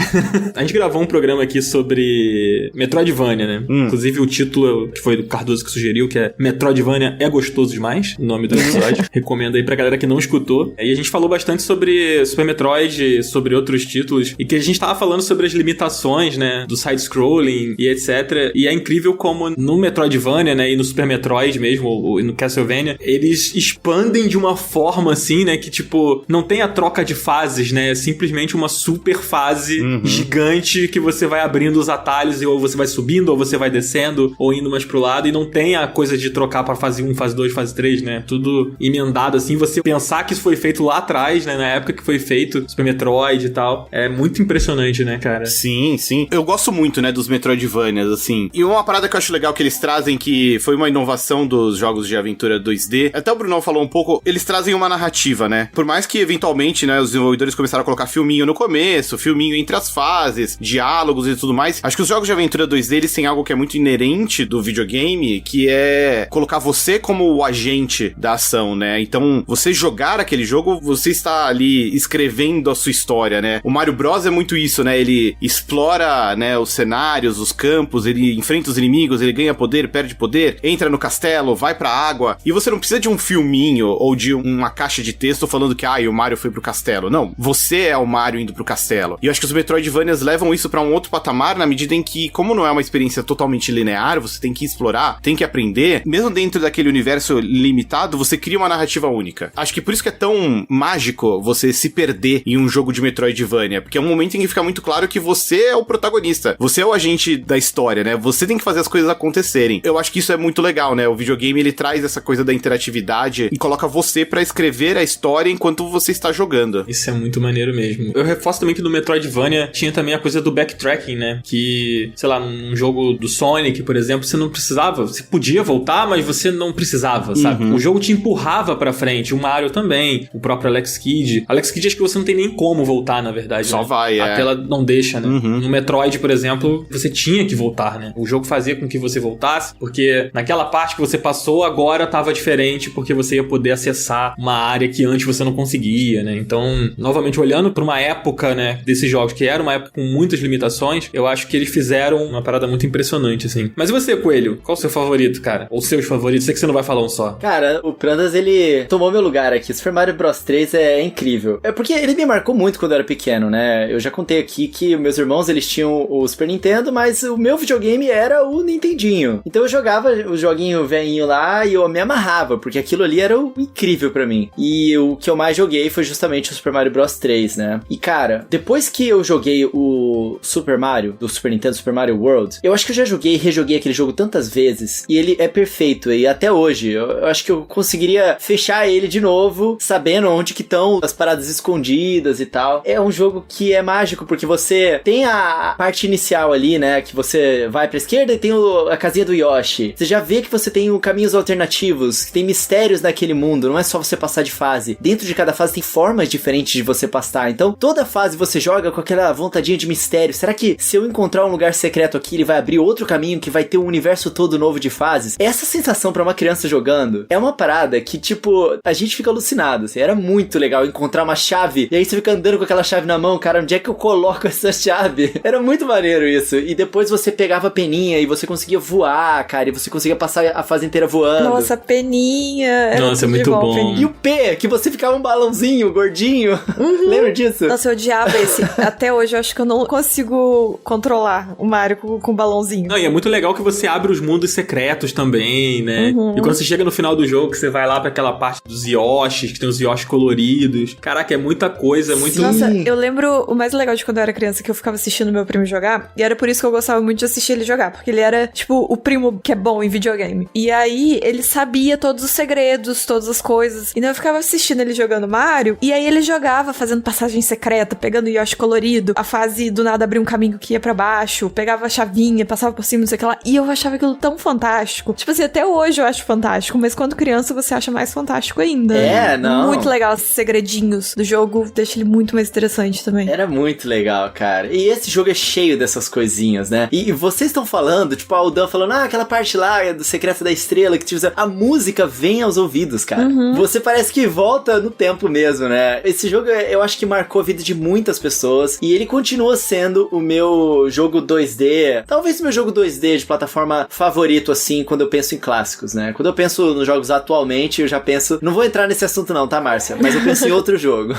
A gente gravou um programa aqui sobre Metroidvania, né? Inclusive, o título que foi do Cardoso que sugeriu, que é Metroidvania é gostoso demais, o nome do episódio. Recomendo aí pra galera que não escutou. E a gente falou bastante sobre Super Metroid, sobre outros títulos, e que a gente tava falando sobre as limitações, né, do side-scrolling e etc. E é incrível como no Metroidvania, né, e no Super Metroid mesmo, ou no Castlevania, eles expandem de uma forma, assim, né, que, tipo, não tem a troca de fases, né, é simplesmente uma super fase gigante que você vai abrindo os atalhos e ou você vai subindo, ou você vai descendo, ou indo mais pro lado, e não tem a coisa de trocar pra fase 1, fase 2, fase 3, né, tudo emendado, assim, você pensar que isso foi feito lá atrás, né, na época que foi feito Super Metroid e tal, é muito impressionante, né, cara? Sim, sim. Eu gosto muito, né, dos Metroidvanias, assim. E uma parada que eu acho legal que eles trazem, que foi uma inovação dos jogos de aventura 2D, até o Brunão falou um pouco, eles trazem uma narrativa, né? Por mais que, eventualmente, né, os desenvolvedores começaram a colocar filminho no começo, filminho entre as fases, diálogos e tudo mais, acho que os jogos de aventura 2D, eles têm algo que é muito inerente do videogame, que é colocar você como o agente da ação, né? Então, você jogar aquele jogo, você está ali escrevendo a sua história, né? O Mario Bros é muito isso, né? Ele explora, né, os cenários, os campos, ele enfrenta os inimigos, ele ganha poder, perde poder, entra no castelo, vai pra água, e você não precisa de um filminho ou de uma caixa de texto falando que, o Mario foi pro castelo. Não, você é o Mario indo pro castelo. E eu acho que os Metroidvanias levam isso pra um outro patamar, na medida em que, como não é uma experiência totalmente linear, você tem que explorar, tem que aprender, mesmo dentro daquele universo limitado, você cria uma narrativa única. Acho que por isso que é tão mágico você se perder em um jogo de Metroidvania, porque é um momento em que fica muito claro que você é o protagonista, você é o agente da história, né? Você tem que fazer as coisas acontecerem. Eu acho que isso é muito legal, né? O videogame, ele traz essa coisa da interatividade e coloca você pra escrever a história enquanto você está jogando. Isso é muito maneiro mesmo. Eu reforço também que no Metroidvania tinha também a coisa do backtracking, né? Que, sei lá, num jogo do Sonic, por exemplo, você não precisava, você podia voltar, mas você não precisava, sabe? O jogo te empurrava pra frente, o Mario também, o próprio Alex Kidd. Alex Kidd acho que você não tem nem como voltar, na verdade. Só né? vai, A tela não deixa, né? No Metroid, por exemplo, você tinha que voltar, né? O jogo fazia com que você voltasse, porque naquela parte que você passou, agora tava diferente, porque você ia poder acessar uma área que antes você não conseguia, né? Então, novamente, olhando pra uma época, né, desses jogos, que era uma época com muitas limitações, eu acho que eles fizeram uma parada muito impressionante, assim. Mas e você, Coelho? Qual o seu favorito, cara? Ou seus favoritos? Sei que você não vai falar um só. Cara, o Prandas, ele tomou meu lugar aqui. Super Mario Bros 3 é incrível. É porque ele me marcou muito quando eu era pequeno, né? Eu já contei aqui que meus irmãos, eles tinham o Super Nintendo, mas o meu videogame era o Nintendinho. Então eu jogava o joguinho velhinho lá e eu me amarrava, porque aquilo ali era o incrível pra mim. E o que eu mais joguei foi justamente o Super Mario Bros 3, né? E cara, depois que eu joguei o Super Mario, do Super Nintendo, Super Mario World, eu acho que eu já joguei e rejoguei aquele jogo tantas vezes, e ele é perfeito, e até hoje, eu acho que eu conseguiria fechar ele de novo, sabendo onde que estão as paradas escondidas e tal. É um jogo que é mágico, porque você tem a parte inicial ali, né, que você vai pra esquerda e tem a casinha do Yoshi. Você já ver que você tem caminhos alternativos, que tem mistérios naquele mundo, não é só você passar de fase. Dentro de cada fase tem formas diferentes de você passar. Então, toda fase você joga com aquela vontadinha de mistério. Será que se eu encontrar um lugar secreto aqui, ele vai abrir outro caminho que vai ter um universo todo novo de fases? Essa sensação pra uma criança jogando é uma parada que, tipo, a gente fica alucinado, assim. Era muito legal encontrar uma chave, e aí você fica andando com aquela chave na mão, cara, onde é que eu coloco essa chave? Era muito maneiro isso. E depois você pegava a peninha e você conseguia voar, cara, e você conseguia passar a fase inteira voando. Nossa, peninha. Nossa, é muito bom. E o P, que você ficava um balãozinho, gordinho. Lembra disso? Nossa, eu odiava esse. Até hoje eu acho que eu não consigo controlar o Mario com o balãozinho. Não, e é muito legal que você abre os mundos secretos também, né? E quando você chega no final do jogo, que você vai lá pra aquela parte dos Yoshis, que tem os Yoshis coloridos. Caraca, é muita coisa, é muito... Nossa, eu lembro o mais legal de quando eu era criança, que eu ficava assistindo meu primo jogar, e era por isso que eu gostava muito de assistir ele jogar, porque ele era, tipo, o primo que é bom em videogame. E aí, ele sabia todos os segredos, todas as coisas. Então eu ficava assistindo ele jogando Mario, e aí ele jogava fazendo passagem secreta, pegando o Yoshi colorido, a fase do nada abria um caminho que ia pra baixo, pegava a chavinha, passava por cima, não sei o que lá, e eu achava aquilo tão fantástico. Tipo assim, até hoje eu acho fantástico, mas quando criança você acha mais fantástico ainda. É, não. Muito legal esses segredinhos do jogo, deixa ele muito mais interessante também. Era muito legal, cara. E esse jogo é cheio dessas coisinhas, né? E vocês estão falando, tipo, o Dan falando, aquela parte lá do Secreto da Estrela, que tipo, a música vem aos ouvidos, cara. Você parece que volta no tempo mesmo, né? Esse jogo, eu acho que marcou a vida de muitas pessoas, e ele continua sendo o meu jogo 2D, talvez o meu jogo 2D de plataforma favorito, assim, quando eu penso em clássicos, né? Quando eu penso nos jogos atualmente, eu já penso... Não vou entrar nesse assunto não, tá, Márcia? Mas eu penso em outro jogo.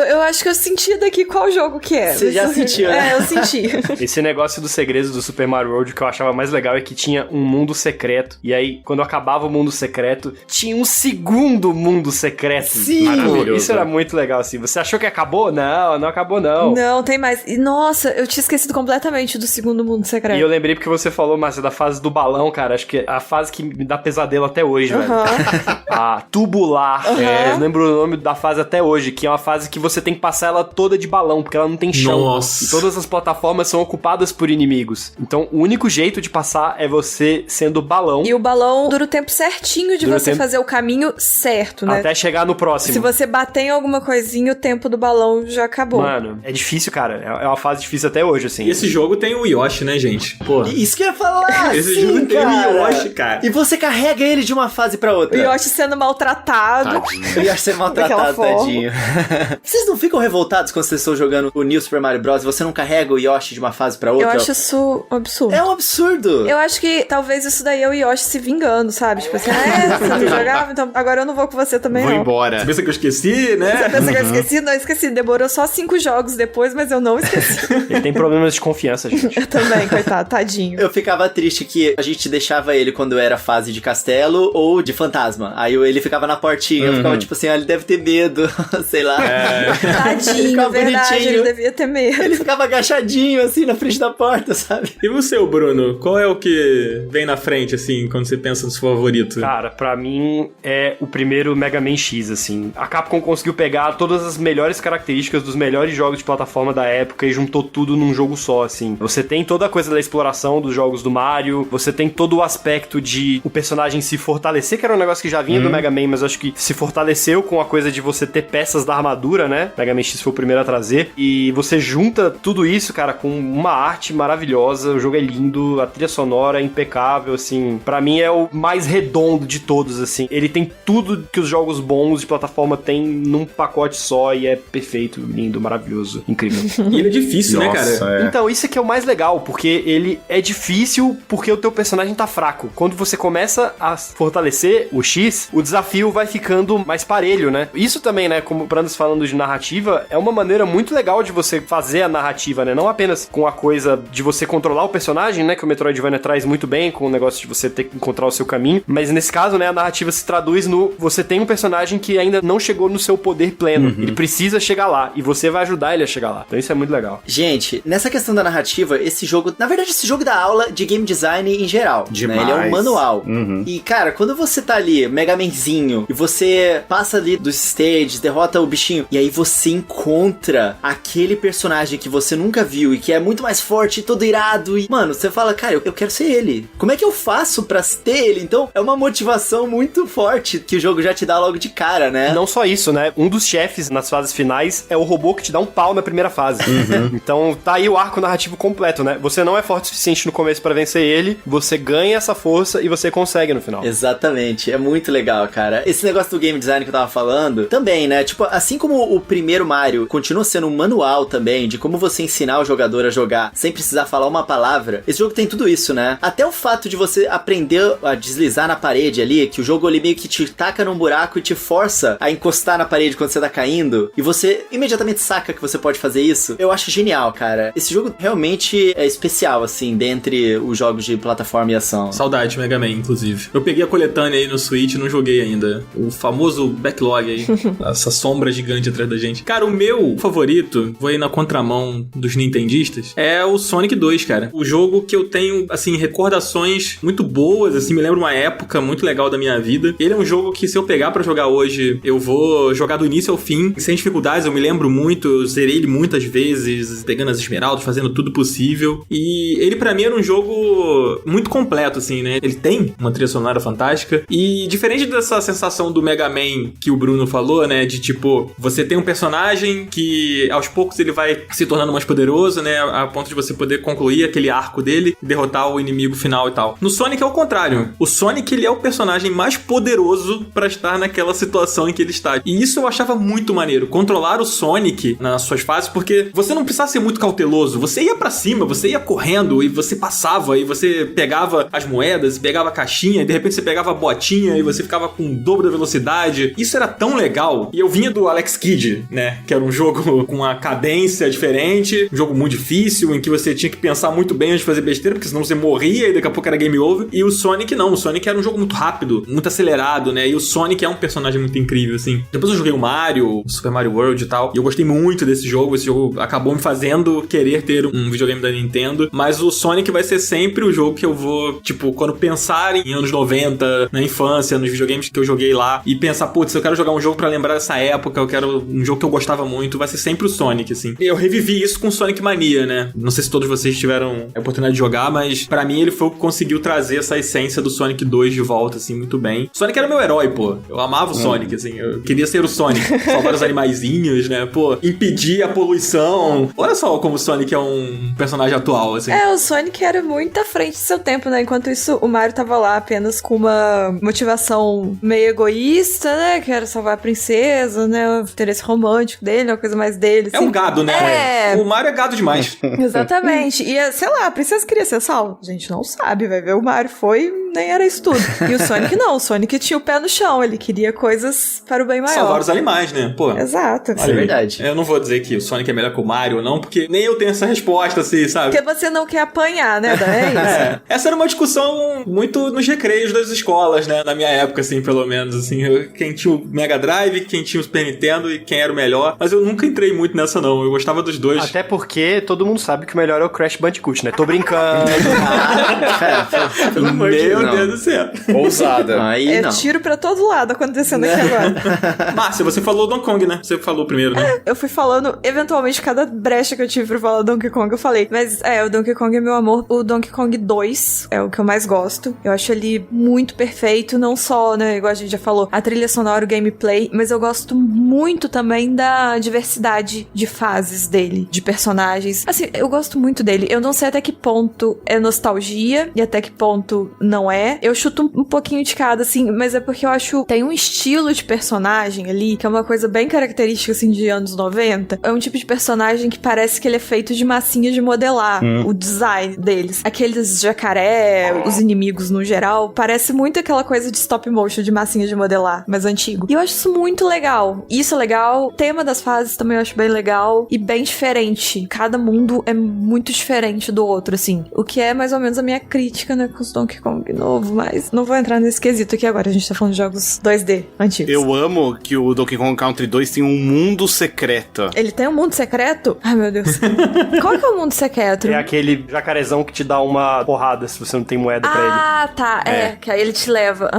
eu acho que eu senti daqui qual jogo que é. Você já sentiu, né? É, eu senti. Esse negócio dos segredos do Super Mario World que eu achava mais legal é que tinha um mundo secreto. E aí, quando acabava o mundo secreto, tinha um segundo mundo secreto. Sim! Maravilhoso. Isso era muito legal, assim. Você achou que acabou? Não, não acabou, não. Não, tem mais. E, nossa, eu tinha esquecido completamente do segundo mundo secreto. E eu lembrei porque você falou, Márcia, da fase do balão, cara. Acho que é a fase que me dá pesadelo até hoje, velho. A tubular. Eu lembro o nome da fase até hoje, que é uma fase que você tem que passar ela toda de balão, porque ela não tem chão. Nossa. E todas as plataformas são ocupadas por inimigos. Então, o único jeito de passar é você sendo balão. E o balão dura o tempo certinho de você fazer o caminho certo, né? Até chegar no próximo. Se você bater em alguma coisinha, o tempo do balão já acabou. Mano, é difícil, cara. É uma fase difícil até hoje, assim. E esse jogo tem o Yoshi, né, gente? Pô. Isso que eu ia falar! Esse sim, jogo tem cara. o Yoshi, cara. E você carrega ele de uma fase pra O outra. Yoshi sendo maltratado. O Yoshi sendo maltratado, tadinho. Vocês não ficam revoltados quando vocês estão jogando o New Super Mario Bros. E você não carrega o Yoshi de uma fase pra outra? Eu acho isso um absurdo. É um absurdo. Eu acho que talvez isso daí é o Yoshi se vingando, sabe? Tipo assim, você não jogava, então agora eu não vou com você também, Vou não. embora. Você pensa que eu esqueci, né? Você pensa que eu esqueci? Não, esqueci. Demorou só 5 jogos depois, mas eu não esqueci. Ele tem problemas de confiança, gente. Eu também, coitado, tadinho. Eu ficava triste que a gente deixava ele quando era fase de castelo ou de fantasma. Aí ele ficava na portinha. Eu ficava tipo assim, ele deve ter medo. Sei lá. Tadinho, ficava verdade, bonitinho. ele devia ter medo. Ele ficava agachadinho assim na frente da porta, sabe? E você, Bruno? Qual é o que vem na frente, assim, quando você pensa no seu favorito? Cara, pra mim é o primeiro Mega Man X, assim. A Capcom conseguiu pegar todas as melhores características dos melhores jogos de plataforma da época e juntou tudo num jogo só, assim. Você tem toda a coisa da exploração dos jogos do Mario, você tem todo o aspecto de o personagem se fortalecer, que era um negócio que já vinha do Mega Man, mas eu acho que se fortaleceu com a coisa de você ter peças da armadura, né? Mega Man X foi o primeiro a trazer. E você junta tudo isso, cara, com uma arte maravilhosa, o jogo é lindo, a trilha sonora é impecável, assim. Pra mim é o mais redondo de todos, assim. Ele tem tudo que os jogos bons de plataforma têm num pacote só e é perfeito, lindo, maravilhoso, incrível. E ele é difícil, né, cara? Então, isso aqui é o mais legal, porque ele é difícil porque o teu personagem tá fraco. Quando você começa a fortalecer o X, o desafio vai ficando mais parelho, né? Isso também, né, como o Brandas falando de narrativa, é uma maneira muito legal de você fazer a narrativa, né? Não apenas com a coisa de você controlar o personagem, né, que o Metroidvania traz muito bem, com o negócio de você ter que encontrar o seu caminho, mas nesse caso, né, a narrativa se traduz no você tem um personagem que ainda não chegou no seu poder pleno. Ele precisa chegar lá, e você vai ajudar ele a chegar lá. Então isso é muito legal. Gente, nessa questão da narrativa, esse jogo... Na verdade, esse jogo dá aula de game design em geral. Demais. Né? Ele é um manual. E, cara, quando você tá ali, Mega Manzinho, e você passa ali dos stages, derrota o bichinho, e aí você encontra aquele personagem que você nunca viu e que é muito mais forte, todo irado, e, mano, você fala, cara, eu quero ser ele. Como é que eu faço pra ter ele? Então, é uma motivação muito forte que o jogo já te dá logo de cara, né? Não só isso, né? Um dos chefes nas fases finais é o robô que te dá um pau na primeira fase. Então, tá aí o arco narrativo completo, né? Você não é forte o suficiente no começo pra vencer ele, você ganha essa força e você consegue no final. Exatamente, é muito legal, cara. Esse negócio do game design que eu tava falando, também, né? Tipo, assim como o primeiro Mario continua sendo um manual também de como você ensinar o jogador a jogar sem precisar falar uma palavra, esse jogo tem tudo isso, né? Até o fato de você aprender a deslizar na parede ali, que o jogo ali meio que te taca num buraco e te força a encostar na parede quando você tá caindo, e você imediatamente saca que você pode fazer isso, eu acho genial, cara. Esse jogo realmente é especial, assim, dentre os jogos de plataforma e ação. Saudade, Mega Man, inclusive. Eu peguei a coletânea aí no Switch e não joguei ainda. O famoso backlog aí. Essa sombra gigante atrás da gente. Cara, o meu favorito, vou ir na contramão dos nintendistas, é o Sonic 2, cara. O jogo que eu tenho, assim, recordações muito boas, assim, me lembra uma época muito legal da minha vida. Ele é um jogo que, se eu pegar pra jogar hoje, eu vou jogar do início ao fim, sem dificuldades. Eu me lembro muito, eu zerei ele muitas vezes, pegando as esmeraldas, fazendo tudo possível. E ele, pra mim, era um jogo muito completo, assim, né? Ele tem uma trilha sonora fantástica. E diferente dessa sensação do Mega Man que o Bruno falou, né? De tipo, você tem um personagem que aos poucos ele vai se tornando mais poderoso, né? A ponto de você poder concluir aquele arco dele e derrotar o inimigo final e tal. No Sonic é o contrário. O Sonic, ele é o personagem mais poderoso pra estar naquela situação em que ele está. E isso eu achava muito maneiro. Controlar o Sonic nas suas fases, porque você não precisava ser muito cauteloso. Você ia pra cima, você ia correndo e você passava e você pegava as moedas, pegava a caixinha e de repente você pegava a botinha e você ficava com o dobro da velocidade. Isso era tão legal. E eu vinha do Alex Kidd, né? Que era um jogo com uma cadência diferente, um jogo muito difícil, em que você tinha que pensar muito bem antes de fazer besteira, porque senão você morria e daqui a pouco era game over. E o Sonic não. O Sonic era um jogo muito rápido, muito acelerado, né? E o Sonic é um personagem muito incrível, assim. Depois eu joguei o Mario, o Super Mario World e tal, e eu gostei muito desse jogo. Esse jogo acabou me fazendo querer ter um videogame da Nintendo, mas o Sonic vai ser sempre o jogo que eu vou, tipo, quando pensar em anos 90, na infância, nos videogames que eu joguei lá, e pensar, putz, eu quero jogar um jogo pra lembrar dessa época, eu quero um jogo que eu gostava muito, vai ser sempre o Sonic, assim. Eu revivi isso com Sonic Mania, né? Não sei se todos vocês tiveram a oportunidade de jogar, mas pra mim ele foi o que conseguiu trazer essa essência do Sonic 2 de volta, assim, muito bem. Sonic era meu herói, pô. Eu amava o Sonic, assim, eu queria ser o Sonic, salvar os animaizinhos, né? Pô, impedir a poluição. Olha só como o Sonic é um personagem atual, assim. É, o Sonic era muito à frente do seu tempo, né? Enquanto isso, o Mario tava lá apenas com uma motivação meio egoísta, né? Que era salvar a princesa, né? O interesse romântico dele, uma coisa mais dele, assim. É um gado, né? É. O Mario é gado demais. Exatamente. E, sei lá, a princesa queria ser salva. A gente não sabe, vai ver. O Mario foi, nem era isso tudo. E o Sonic não. O Sonic tinha o pé no chão. Ele queria coisas para o bem maior. Salvar os animais, né? Pô. Exato. Isso é verdade. Eu não vou dizer que o Sonic é melhor que o Mario ou não, porque nem eu tenho essa resposta, assim, sabe? Porque você não quer apanhar, né? É isso. É. Essa era uma discussão muito nos recreios das escolas, né? Na minha época, assim, pelo menos, assim. Quem tinha o Mega Drive, quem tinha o Super Nintendo e quem era o melhor. Mas eu nunca entrei muito nessa, não. Eu gostava dos dois. Até porque todo mundo sabe que o melhor é o Crash Bandicoot, né? Tô brincando. Pelo amor de Deus. Meu Deus do céu. Ousada. Aí É não. tiro pra todo lado acontecendo aqui agora. Márcia, você falou Donkey Kong, né? Você falou primeiro, né? Eu fui falando, eventualmente, cada brecha que eu tive pra falar Donkey Kong, eu falei. Mas, o Donkey Kong é meu amor. O Donkey Kong 2 é o que eu mais gosto. Eu acho ele muito perfeito, não só, né, igual a gente já falou, a trilha sonora, o gameplay, mas eu gosto muito também da diversidade de fases dele, de personagens. Assim, eu gosto muito dele. Eu não sei até que ponto é nostalgia e até que ponto não é. Eu chuto um pouquinho de cada, assim, mas é porque eu acho tem um estilo de personagem ali, que é uma coisa bem característica, assim, de anos 90. É um tipo de personagem que parece que ele é feito de massinha de modelar, o design deles. Aqueles jacaré, os inimigos no geral, parece muito aquela coisa de stop motion, de massinha de modelar, mais antigo. E eu acho isso muito legal. Isso é legal. O tema das fases também eu acho bem legal e bem diferente. Cada mundo é muito diferente do outro, assim. O que é mais ou menos a minha crítica, né, com os Donkey Kong novo, mas não vou entrar nesse quesito aqui agora. A gente tá falando de jogos 2D antigos. Eu amo que o Donkey Kong Country 2 tem um mundo secreto. Ele tem um mundo secreto? Ai, meu Deus. Qual que é o mundo secreto? É aquele jacarezão que te dá uma porrada se você não tem moeda pra ele. Ah, tá. Que aí ele te leva.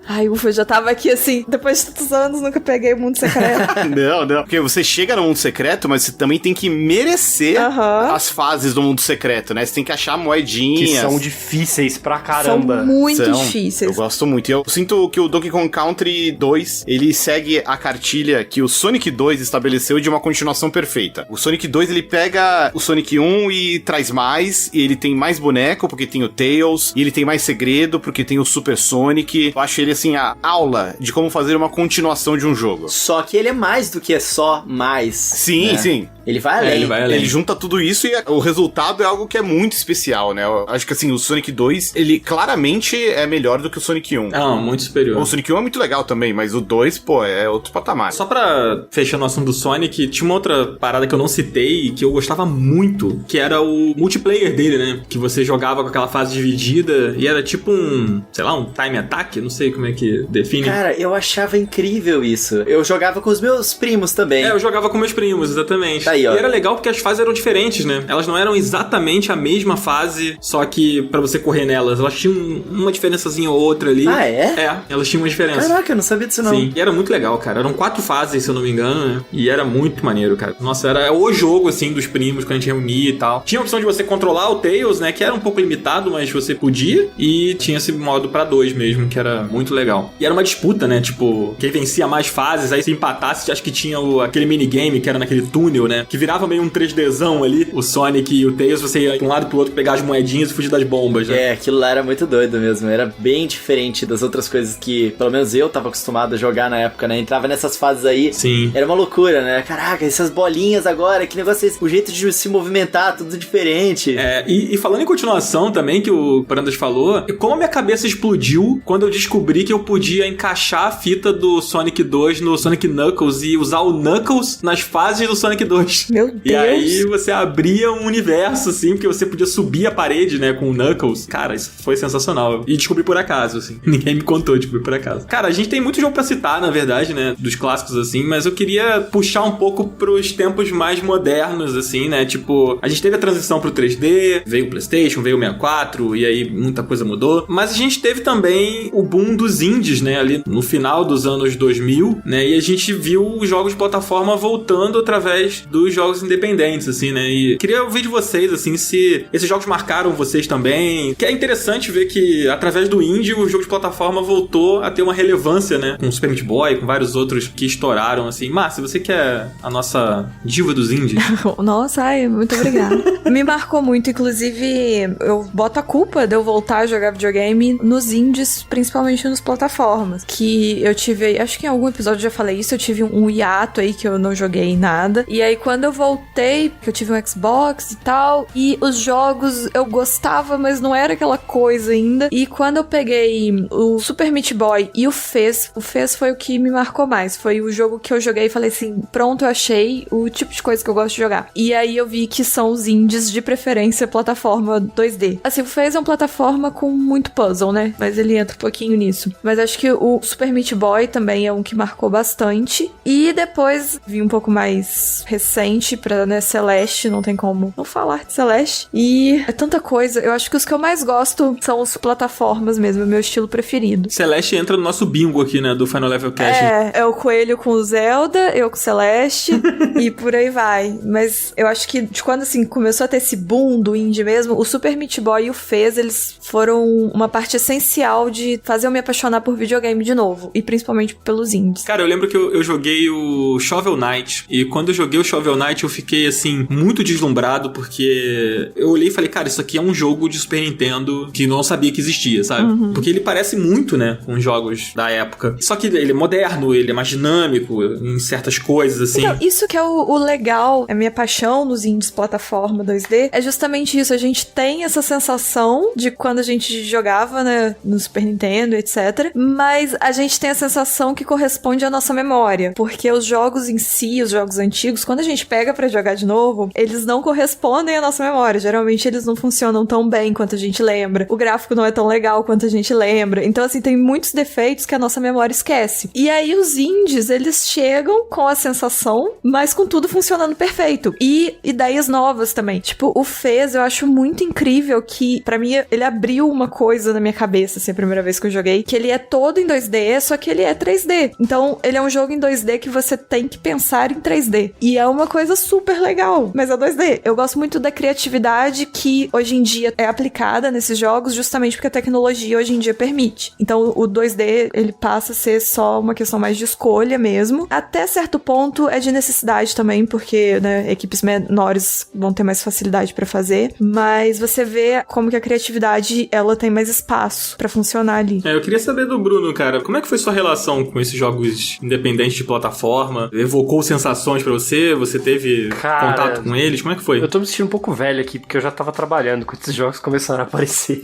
Ai, ufa, eu já tava aqui assim, depois de tantos anos, nunca peguei o mundo secreto. Não. Porque você chega no mundo secreto, mas você também tem que merecer as fases do mundo secreto, né? Você tem que achar moedinhas. Que são difíceis pra caramba. São muito Eu difíceis. gosto muito. E eu sinto que o Donkey Kong Country 2, ele segue a cartilha que o Sonic 2 estabeleceu de uma continuação perfeita. O Sonic 2, ele pega o Sonic 1 e traz mais, e ele tem mais boneco, porque tem o Tails, e ele tem mais segredo, porque tem o Super Sonic. Eu acho ele, assim, a aula de como fazer uma continuação de um jogo. Só que ele é mais do que só mais. Sim, né? sim. Ele vai além. Ele vai além. Ele junta tudo isso e o resultado é algo que é muito especial, né? Eu acho que, assim, o Sonic 2, ele claramente é melhor do que o Sonic 1. Não, muito superior. O Sonic 1 é muito legal também, mas o 2, pô, é outro patamar. Só pra fechar no assunto do Sonic, tinha uma outra parada que eu não citei, que eu gostava muito, que era o multiplayer dele, né? Que você jogava com aquela fase dividida e era tipo um, sei lá, um time attack, não sei como é que define. Cara, eu achava incrível isso. Eu jogava com os meus primos também. Eu jogava com meus primos, exatamente. Tá aí, ó. E era legal porque as fases eram diferentes, né? Elas não eram exatamente a mesma fase, só que pra você correr nelas, elas tinham uma diferençazinha ou outra ali. Ah, é? É, elas tinham uma diferença. Caraca, eu não sabia disso não. Sim, e era muito legal, cara. Eram 4 fases, se eu não me engano, né? E era muito maneiro, cara. Nossa, era o jogo, assim, dos primos, quando a gente reunia e tal. Tinha a opção de você controlar o Tails, né? Que era um pouco limitado, mas você podia. E tinha esse modo pra 2 mesmo, que era muito legal. E era uma disputa, né? Tipo, quem vencia mais fases, aí se empatasse, acho que tinha aquele minigame que era naquele túnel, né? Que virava meio um 3Dzão ali. O Sonic e o Tails, você ia de um lado pro outro pegar as moedinhas e fugir das bombas, né? É, aquilo lá era muito doido mesmo. Era bem diferente das outras coisas que, pelo menos eu tava acostumado a jogar na época, né? Entrava nessas fases aí. Sim. Era uma loucura, né? Caraca, essas bolinhas agora, que negócio é esse? O jeito de se movimentar, tudo diferente. E falando em continuação também, que o Brandas falou, como a minha cabeça explodiu quando eu descobri que eu podia encaixar a fita do Sonic 2 no Sonic Knuckles e usar o Knuckles nas fases do Sonic 2. Meu Deus. E aí você abria um universo, assim, porque você podia subir a parede, né, com o Knuckles. Cara, isso foi sensacional. E descobri por acaso, assim. Ninguém me contou, descobri por acaso. Cara, a gente tem muito jogo pra citar, na verdade, né, dos clássicos, assim, mas eu queria puxar um pouco pros tempos mais modernos, assim, né, tipo, a gente teve a transição pro 3D, veio o PlayStation, veio o 64, e aí muita coisa mudou, mas a gente teve também o boom dos indies, né, ali no final dos anos 2000, né, e a gente viu os jogos de plataforma voltando através dos jogos independentes, assim, né, e queria ouvir de vocês, assim, se esses jogos marcaram vocês também, que é interessante ver que através do indie o jogo de plataforma voltou a ter uma relevância, né, com o Super Meat Boy, com vários outros que estouraram, assim. Márcia, você que é a nossa diva dos indies. Nossa, ai, muito obrigada. Me marcou muito, inclusive eu boto a culpa de eu voltar a jogar videogame nos indies, principalmente nas plataformas, que eu tive, acho que em algum episódio eu já falei isso, eu tive um hiato aí que eu não joguei nada, e aí quando eu voltei, que eu tive um Xbox e tal, e os jogos eu gostava, mas não era aquela coisa ainda, e quando eu peguei o Super Meat Boy e o Fez foi o que me marcou mais, foi o jogo que eu joguei e falei assim, pronto, eu achei o tipo de coisa que eu gosto de jogar. E aí eu vi que são os indies de preferência plataforma 2D. Assim, o Fez é uma plataforma com muito puzzle, né? Mas ele entra um pouquinho nisso. Mas acho que o Super Meat Boy também é um que marcou bastante. E depois vi um pouco mais recente pra, né, Celeste, não tem como não falar de Celeste. E é tanta coisa. Eu acho que os que eu mais gosto são os plataformas mesmo, é meu estilo preferido. Celeste entra no nosso bingo aqui, né, do Final Level Cast. É o Coelho com o Zelda, eu com o Celeste e por aí vai. Mas eu acho que de quando, assim, começou a ter esse boom do indie mesmo, o Super Meat Boy e o Fez, eles foram uma parte essencial de fazer eu me apaixonar por videogame de novo. E principalmente pelos indies. Cara, eu lembro que eu joguei o Shovel Knight. E quando eu joguei o Shovel Knight, eu fiquei, assim, muito deslumbrado, porque eu olhei e falei, cara, isso aqui é um jogo de Super Nintendo que eu não sabia que existia, sabe? Uhum. Porque ele parece muito, né, com os jogos da época. Só que ele é moderno, ele é mais dinâmico em certas coisas, assim. Então, isso que é o legal, a minha paixão nos indies plataforma 2D, é justamente isso. A gente tem essa sensação de quando a gente jogava, né, no Super Nintendo, etc. Mas a gente tem a sensação que corresponde à nossa memória. Porque os jogos em si, os jogos antigos, quando a gente pega pra jogar de novo, eles não correspondem à nossa memória. Geralmente eles não funcionam tão bem quanto a gente lembra. O gráfico não é tão legal quanto a gente lembra. Então, assim, tem muitos defeitos que a nossa memória esquece. E aí os indies, eles chegam com a sensação, mas com tudo funcionando perfeito. E ideias novas também. Tipo, o Fez, eu acho muito incrível que, pra mim, ele abriu uma coisa na minha cabeça, assim, a primeira vez que eu joguei, que ele é todo em 2D, só que ele é 3D. Então, ele é um jogo em 2D que você tem que pensar em 3D. E é uma coisa super legal, mas é 2D. Eu gosto muito da criatividade que hoje em dia é aplicada nesses jogos, justamente porque a tecnologia hoje em dia permite. Então o 2D, ele passa a ser só uma questão mais de escolha mesmo. Até certo ponto é de necessidade também, porque, né, equipes menores vão ter mais facilidade pra fazer, mas você vê como que a criatividade, ela tem mais espaço pra funcionar ali. Eu queria saber do Bruno, cara, como é que foi sua relação com esses jogos independentes de plataforma? Evocou sensações pra você? Você teve contato com eles? Como é que foi? Eu tô me sentindo um pouco velho aqui, porque eu já tava trabalhando quando esses jogos começaram a aparecer.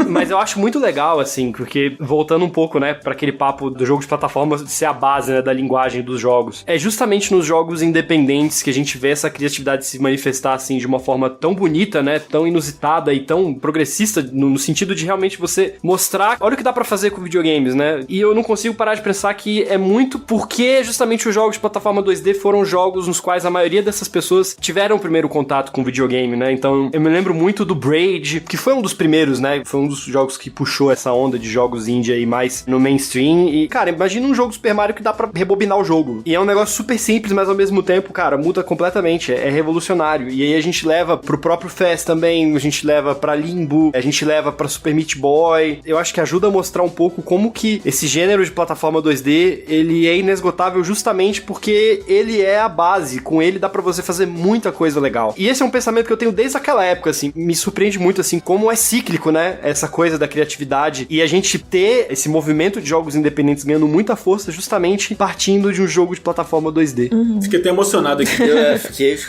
Mas eu acho muito legal, assim, porque voltando um pouco, né, pra aquele papo do jogo de plataforma ser a base, né, da linguagem dos jogos. É justamente nos jogos independentes que a gente vê essa criatividade se manifestar, assim, de uma forma tão bonita, né, tão inusitada e tão progressista, no sentido de realmente você mostrar, olha o que dá pra fazer com videogames, né? E eu não consigo parar de pensar que é muito porque justamente os jogos de plataforma 2D foram jogos nos quais a maioria dessas pessoas tiveram o primeiro contato com videogame, né? Então, eu me lembro muito do Braid, que foi um dos primeiros, né? Foi um dos jogos que puxou essa onda de jogos indie aí mais no mainstream. E, cara, imagina um jogo Super Mario que dá pra rebobinar o jogo. E é um negócio super simples, mas ao mesmo tempo, cara, muda completamente. É revolucionário. E aí a gente leva pro próprio Fest também, a gente leva pra Limbo, a gente leva pra Super Meat Boy. Eu acho que ajuda a mostrar um pouco como que esse gênero de plataforma 2D, ele é inesgotável justamente porque ele é a base. Com ele dá pra você fazer muita coisa legal. E esse é um pensamento que eu tenho desde aquela época, assim. Me surpreende muito, assim, como é cíclico, né? Essa coisa da criatividade. E a gente ter esse movimento de jogos independentes ganhando muita força justamente partindo de um jogo de plataforma 2D. Fiquei até emocionado aqui.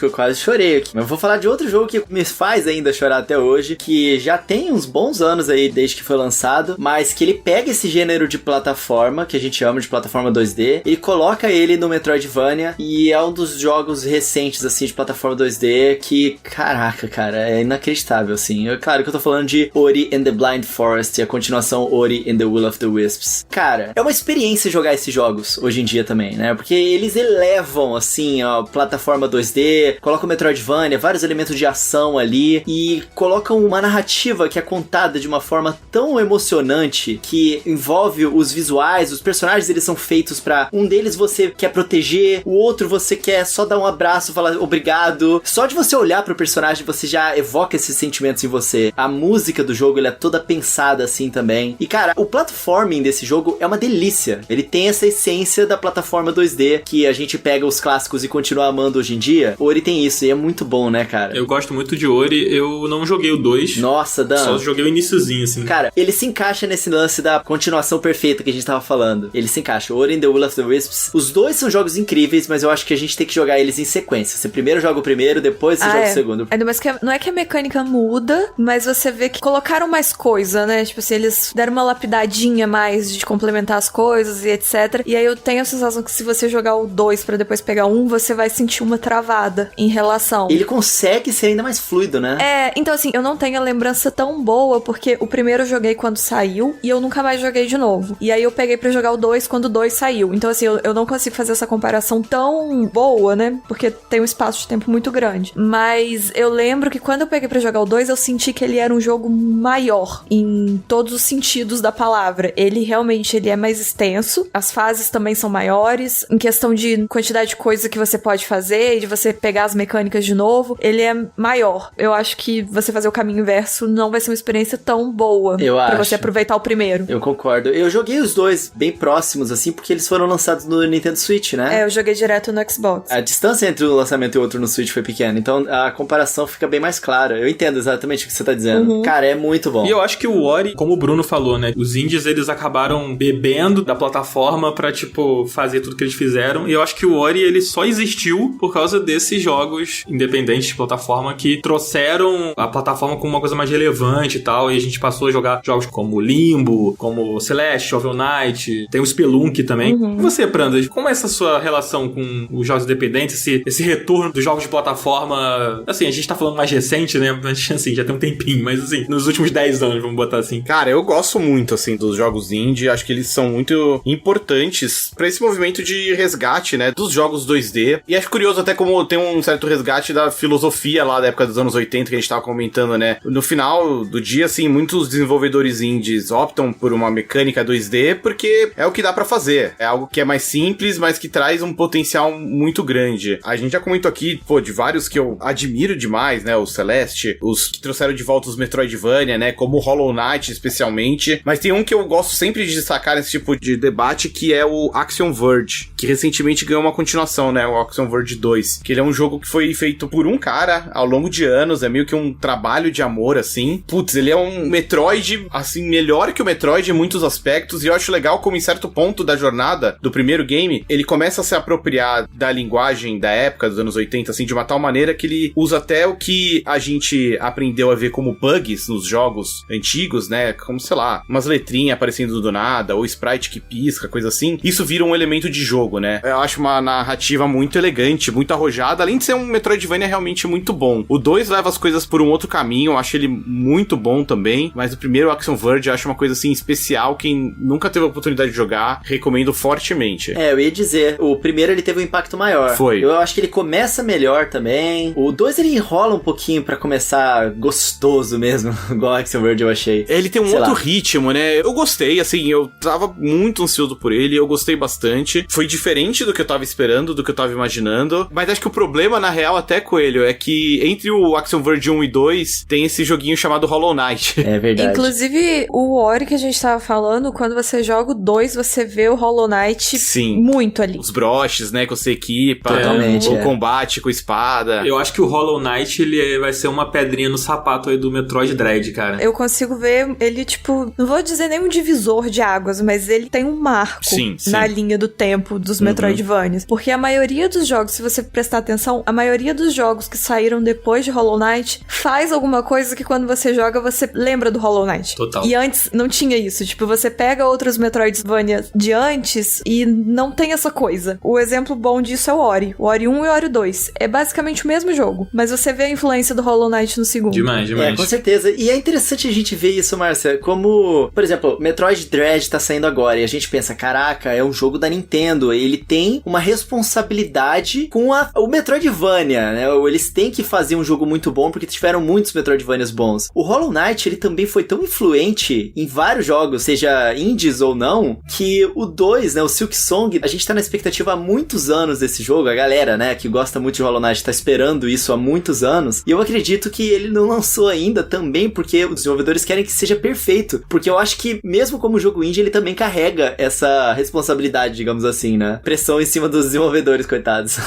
Eu quase chorei aqui. Mas eu vou falar de outro jogo que me faz ainda chorar até hoje, que já tem uns bons anos aí desde que foi lançado, mas que ele pega esse gênero de plataforma, que a gente chama de plataforma 2D, e coloca ele no Metroidvania, e é um dos jogos recentes, assim, de plataforma 2D que, caraca, cara, é inacreditável, assim. Claro que eu tô falando de Ori and the Blind Forest e a continuação Ori and the Will of the Wisps. Cara, é uma experiência jogar esses jogos hoje em dia também, né? Porque eles elevam, assim, a plataforma 2D, colocam o Metroidvania, vários elementos de ação ali, e colocam uma narrativa que é contada de uma forma tão emocionante, que envolve os visuais, os personagens, eles são feitos pra um deles você quer proteger, o outro você quer só dar um abraço, falar obrigado. Só de você olhar pro personagem, você já evoca esses sentimentos em você. A música do jogo, ela é toda pensada assim também. E cara, o platforming desse jogo é uma delícia. Ele tem essa essência da plataforma 2D, que a gente pega os clássicos e continua amando hoje em dia. O Ori tem isso, e é muito bom, né, cara? Eu gosto muito de Ori, eu não joguei o 2. Nossa, Dan. Só joguei o iniciozinho, assim. Cara, ele se encaixa nesse lance da continuação perfeita que a gente tava falando. Ele se encaixa. Ori and the Will of the Wisps. Os dois são jogos incríveis, mas eu acho que a gente tem que jogar eles em sequência. Você primeiro joga o primeiro, depois você joga o segundo. Ainda mais que não é que a mecânica muda, mas você vê que colocaram mais coisa, né? Tipo assim, eles deram uma lapidadinha mais de complementar as coisas e etc. E aí eu tenho a sensação que se você jogar o 2 pra depois pegar um, você vai sentir uma travada em relação. Ele consegue ser ainda mais fluido, né? Então assim, eu não tenho a lembrança tão boa, porque o primeiro eu joguei quando saiu e eu nunca mais joguei de novo. E aí eu peguei pra jogar o 2 quando o 2 saiu. Então assim, eu não consigo fazer essa comparação tão boa, né? Porque tem um espaço de tempo muito grande. Mas eu lembro que quando eu peguei pra jogar o 2, eu senti que ele era um jogo maior em todos os sentidos da palavra. Ele realmente ele é mais extenso, as fases também são maiores, em questão de quantidade de coisa que você pode fazer e de você pegar as mecânicas de novo, ele é maior. Eu acho que você fazer o caminho inverso não vai ser uma experiência tão boa pra você aproveitar o primeiro. Eu concordo. Eu joguei os dois bem próximos, assim, porque eles foram lançados no Nintendo Switch, né? Eu joguei direto no Xbox. A distância entre um lançamento e outro no Switch foi pequena, então a comparação fica bem mais clara. Eu entendo exatamente o que você tá dizendo. Cara, é muito bom. E eu acho que o Ori, como o Bruno falou, né? Os indies, eles acabaram bebendo da plataforma pra, tipo, fazer tudo que eles fizeram. E eu acho que o Ori, ele só existiu por causa desses jogos independentes de plataforma que trouxeram a plataforma como uma coisa mais relevante e tal. E a gente passou a jogar jogos como Limbo, como Celeste, Shovel Knight, tem o Spelunk também. E você, Prandas, como é essa sua relação com os jogos independentes, esse retorno dos jogos de plataforma? Assim, a gente tá falando mais recente, né? Mas, assim, já tem um tempinho, mas assim, nos últimos 10 anos, vamos botar assim. Cara, eu gosto muito, assim, dos jogos indie, acho que eles são muito importantes pra esse movimento de resgate, né, dos jogos 2D. E acho curioso até como tem um certo resgate da filosofia lá da época dos anos 80 que a gente tava comentando, né? No final do dia, assim, muitos desenvolvedores indies optam por uma mecânica 2D porque é o que dá pra fazer. É algo que é mais simples, mas que traz um potencial muito grande. grande. A gente já comentou aqui, de vários que eu admiro demais, né? O Celeste, os que trouxeram de volta os Metroidvania, né? Como o Hollow Knight, especialmente. Mas tem um que eu gosto sempre de destacar nesse tipo de debate, que é o Axiom Verge, que recentemente ganhou uma continuação, né? O Axiom Verge 2. Que ele é um jogo que foi feito por um cara ao longo de anos, é meio que um trabalho de amor, assim. Putz, ele é um Metroid, assim, melhor que o Metroid em muitos aspectos, e eu acho legal como em certo ponto da jornada do primeiro game, ele começa a se apropriar da linguagem da época, dos anos 80, assim, de uma tal maneira que ele usa até o que a gente aprendeu a ver como bugs nos jogos antigos, né? Como, sei lá, umas letrinhas aparecendo do nada, ou sprite que pisca, coisa assim. Isso vira um elemento de jogo, né? Eu acho uma narrativa muito elegante, muito arrojada, além de ser um Metroidvania realmente muito bom. O 2 leva as coisas por um outro caminho, eu acho ele muito bom também, mas o primeiro, o Axiom Verge, eu acho uma coisa, assim, especial. Quem nunca teve a oportunidade de jogar, recomendo fortemente. Eu ia dizer, o primeiro ele teve um impacto maior. Foi. Eu acho que ele começa melhor também. O 2 ele enrola um pouquinho pra começar gostoso mesmo, igual o Axiom Verge eu achei. Ele tem um outro ritmo, né? Eu gostei, assim, eu tava muito ansioso por ele, eu gostei bastante. Foi diferente do que eu tava esperando, do que eu tava imaginando, mas acho que o problema, na real, até, Coelho, é que entre o Axiom Verge 1 e 2, tem esse joguinho chamado Hollow Knight. É verdade. Inclusive, o Ori que a gente tava falando, quando você joga o 2, você vê o Hollow Knight Sim. muito ali. Os broches, né, que você equipa. Totalmente, o combate com espada. Eu acho que o Hollow Knight, ele vai ser uma pedrinha no sapato aí do Metroid Dread, cara. Eu consigo ver ele, tipo, não vou dizer nem um divisor de águas, mas ele tem um marco na linha do tempo dos Metroidvanias. Porque a maioria dos jogos, se você prestar atenção, a maioria dos jogos que saíram depois de Hollow Knight faz alguma coisa que quando você joga, você lembra do Hollow Knight. Total. E antes não tinha isso. Tipo, você pega outros Metroidvania de antes e não tem essa coisa. O exemplo bom disso é o Ori. O Ori 1 e o Ori 2. É basicamente o mesmo jogo, mas você vê a influência do Hollow Knight no segundo. Demais. Com certeza. E é interessante a gente ver isso, Márcia, como, por exemplo, Metroid Dread tá saindo agora e a gente pensa, caraca, é um jogo da Nintendo, ele tem uma responsabilidade com o Metroidvania, né? Eles têm que fazer um jogo muito bom porque tiveram muitos Metroidvanias bons. O Hollow Knight, ele também foi tão influente em vários jogos, seja indies ou não, que o 2, né, o Silk Song, a gente tá na expectativa há muitos anos desse jogo, a galera, né, que gosta muito de Hollow Knight tá esperando isso há muitos anos, e eu acredito que ele não lançou ainda também porque os desenvolvedores querem que seja perfeito, porque eu acho que mesmo como jogo indie, ele também carrega essa responsabilidade, digamos assim, né, pressão em cima dos desenvolvedores, coitados.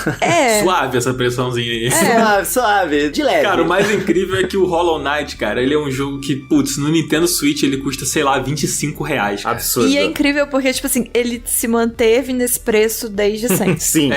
Suave essa pressãozinha aí. Suave, de leve. Cara, o mais incrível é que o Hollow Knight, cara, ele é um jogo que, putz, no Nintendo Switch ele custa, sei lá, R$25. Cara. Absurdo. E é incrível porque, tipo assim, ele se manteve nesse preço desde sempre. Sim.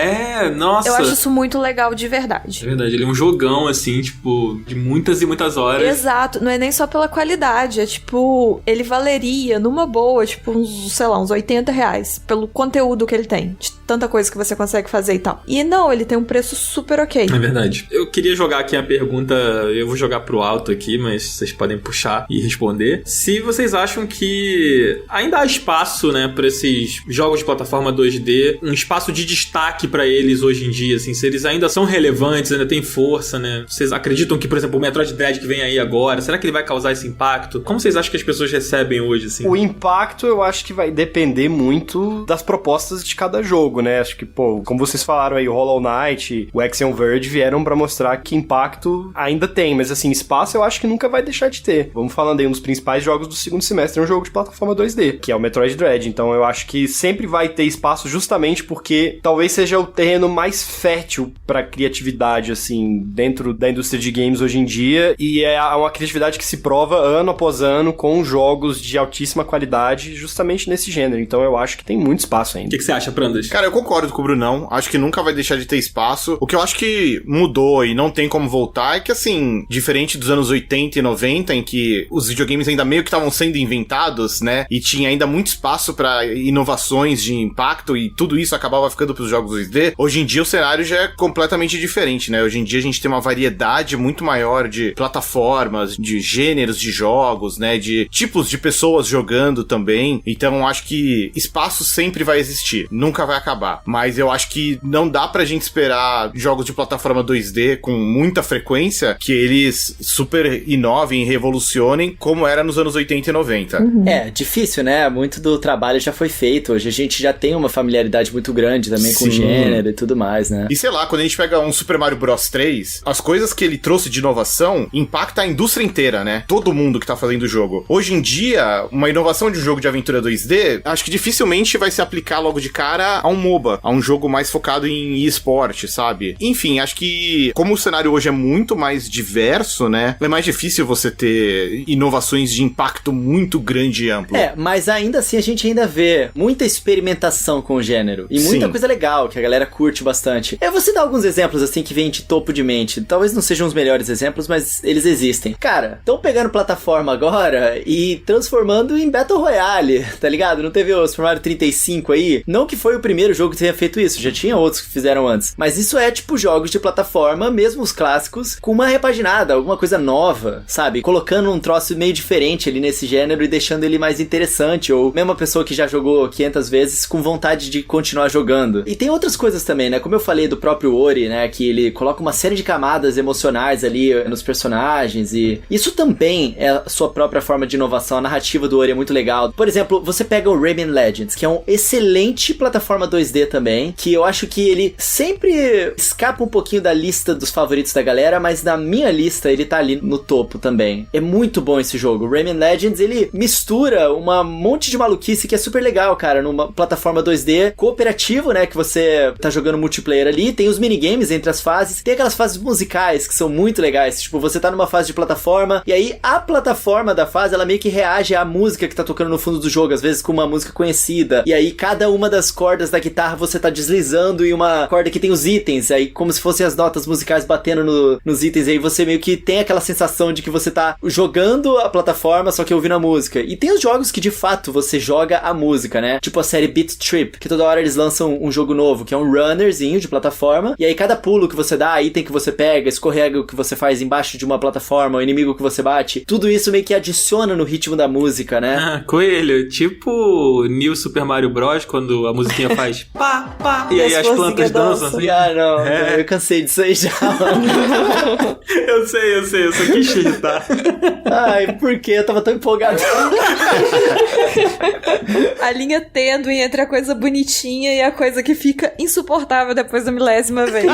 Nossa. Eu acho isso muito legal de verdade. É verdade, ele é um jogão, assim, tipo, de muitas e muitas horas. Exato, não é nem só pela qualidade, é tipo, ele valeria numa boa, tipo, uns R$80 pelo conteúdo que ele tem, de tanta coisa que você consegue fazer e tal. E não, ele tem um preço super ok. É verdade. Eu queria jogar aqui a pergunta, eu vou jogar pro alto aqui, mas vocês podem puxar e responder. Se vocês acham que ainda há espaço, né, pra esses jogos de plataforma 2D, um espaço de destaque pra eles hoje em dia, assim, se eles ainda são relevantes, ainda têm força, né? Vocês acreditam que, por exemplo, o Metroid Dread que vem aí agora, será que ele vai causar esse impacto? Como vocês acham que as pessoas recebem hoje, assim? O impacto eu acho que vai depender muito das propostas de cada jogo, né? Acho que, como vocês falaram aí, o Hollow Knight, o Axiom Verge vieram pra mostrar que impacto ainda tem, mas assim, espaço eu acho que nunca vai deixar de ter. Vamos falando aí, um dos principais jogos do segundo semestre é um jogo de plataforma 2D, que é o Metroid Dread, então eu acho que sempre vai ter espaço justamente porque talvez seja o terreno mais fértil pra criatividade, assim, dentro da indústria de games hoje em dia, e é uma criatividade que se prova ano após ano com jogos de altíssima qualidade justamente nesse gênero, então eu acho que tem muito espaço ainda. O que você acha, Prandas? Cara, eu concordo com o Brunão, acho que nunca vai deixar de ter espaço. O que eu acho que mudou e não tem como voltar é que, assim, diferente dos anos 80 e 90, em que os videogames ainda meio que estavam sendo inventados, né, e tinha ainda muito espaço pra inovações de impacto e tudo isso acabava ficando pros jogos 2D, hoje em dia o cenário já é completamente diferente, né, hoje em dia a gente tem uma variedade muito maior de plataformas, de gêneros de jogos, né, de tipos de pessoas jogando também, então acho que espaço sempre vai existir, nunca vai acabar, mas eu acho que não dá pra gente esperar jogos de plataforma 2D com muita frequência que eles super inovem e revolucionem como era nos anos 80 e 90. É, difícil, né? Muito do trabalho já foi feito. Hoje a gente já tem uma familiaridade muito grande também com o gênero e tudo tudo mais, né? E sei lá, quando a gente pega um Super Mario Bros 3, as coisas que ele trouxe de inovação impactam a indústria inteira, né? Todo mundo que tá fazendo o jogo. Hoje em dia, uma inovação de um jogo de aventura 2D, acho que dificilmente vai se aplicar logo de cara a um MOBA, a um jogo mais focado em eSport, sabe? Enfim, acho que como o cenário hoje é muito mais diverso, né? É mais difícil você ter inovações de impacto muito grande e amplo. Mas ainda assim a gente ainda vê muita experimentação com o gênero. E muita coisa legal que a galera curte bastante. Eu vou citar alguns exemplos assim que vêm de topo de mente. Talvez não sejam os melhores exemplos, mas eles existem. Cara, estão pegando plataforma agora e transformando em Battle Royale, tá ligado? Não teve o Super Mario 35 aí? Não que foi o primeiro jogo que tenha feito isso, já tinha outros que fizeram antes. Mas isso é tipo jogos de plataforma, mesmo os clássicos, com uma repaginada, alguma coisa nova, sabe? Colocando um troço meio diferente ali nesse gênero e deixando ele mais interessante, ou mesmo a pessoa que já jogou 500 vezes com vontade de continuar jogando. E tem outras coisas também, né? Como eu falei do próprio Ori, né? Que ele coloca uma série de camadas emocionais ali nos personagens, e isso também é a sua própria forma de inovação. A narrativa do Ori é muito legal. Por exemplo, você pega o Rayman Legends, que é um excelente plataforma 2D também, que eu acho que ele sempre escapa um pouquinho da lista dos favoritos da galera, mas na minha lista ele tá ali no topo também. É muito bom esse jogo. O Rayman Legends, ele mistura um monte de maluquice que é super legal, cara, numa plataforma 2D cooperativo, né, que você tá jogando multiplayer ali, tem os minigames entre as fases, tem aquelas fases musicais que são muito legais, tipo, você tá numa fase de plataforma, e aí a plataforma da fase, ela meio que reage à música que tá tocando no fundo do jogo, às vezes com uma música conhecida, e aí cada uma das cordas da guitarra você tá deslizando em uma corda que tem os itens, aí como se fossem as notas musicais batendo nos itens, aí você meio que tem aquela sensação de que você tá jogando a plataforma, só que ouvindo a música. E tem os jogos que de fato você joga a música, né? Tipo a série Beat Trip, que toda hora eles lançam um jogo novo, que é um runnerzinho de plataforma, e aí cada pulo que você dá, item que você pega, escorrega o que você faz embaixo de uma plataforma, o inimigo que você bate, tudo isso meio que adiciona no ritmo da música, né? Ah, Coelho, tipo New Super Mario Bros, quando a musiquinha faz pá, pá, e aí as plantas dançam assim. Ah, não, eu cansei disso aí já, mano. Eu sei, eu só quis te irritar. Ai, por quê? Eu tava tão empolgado. A linha tênue entre a coisa bonitinha e a coisa que fica insuportável depois da milésima vez.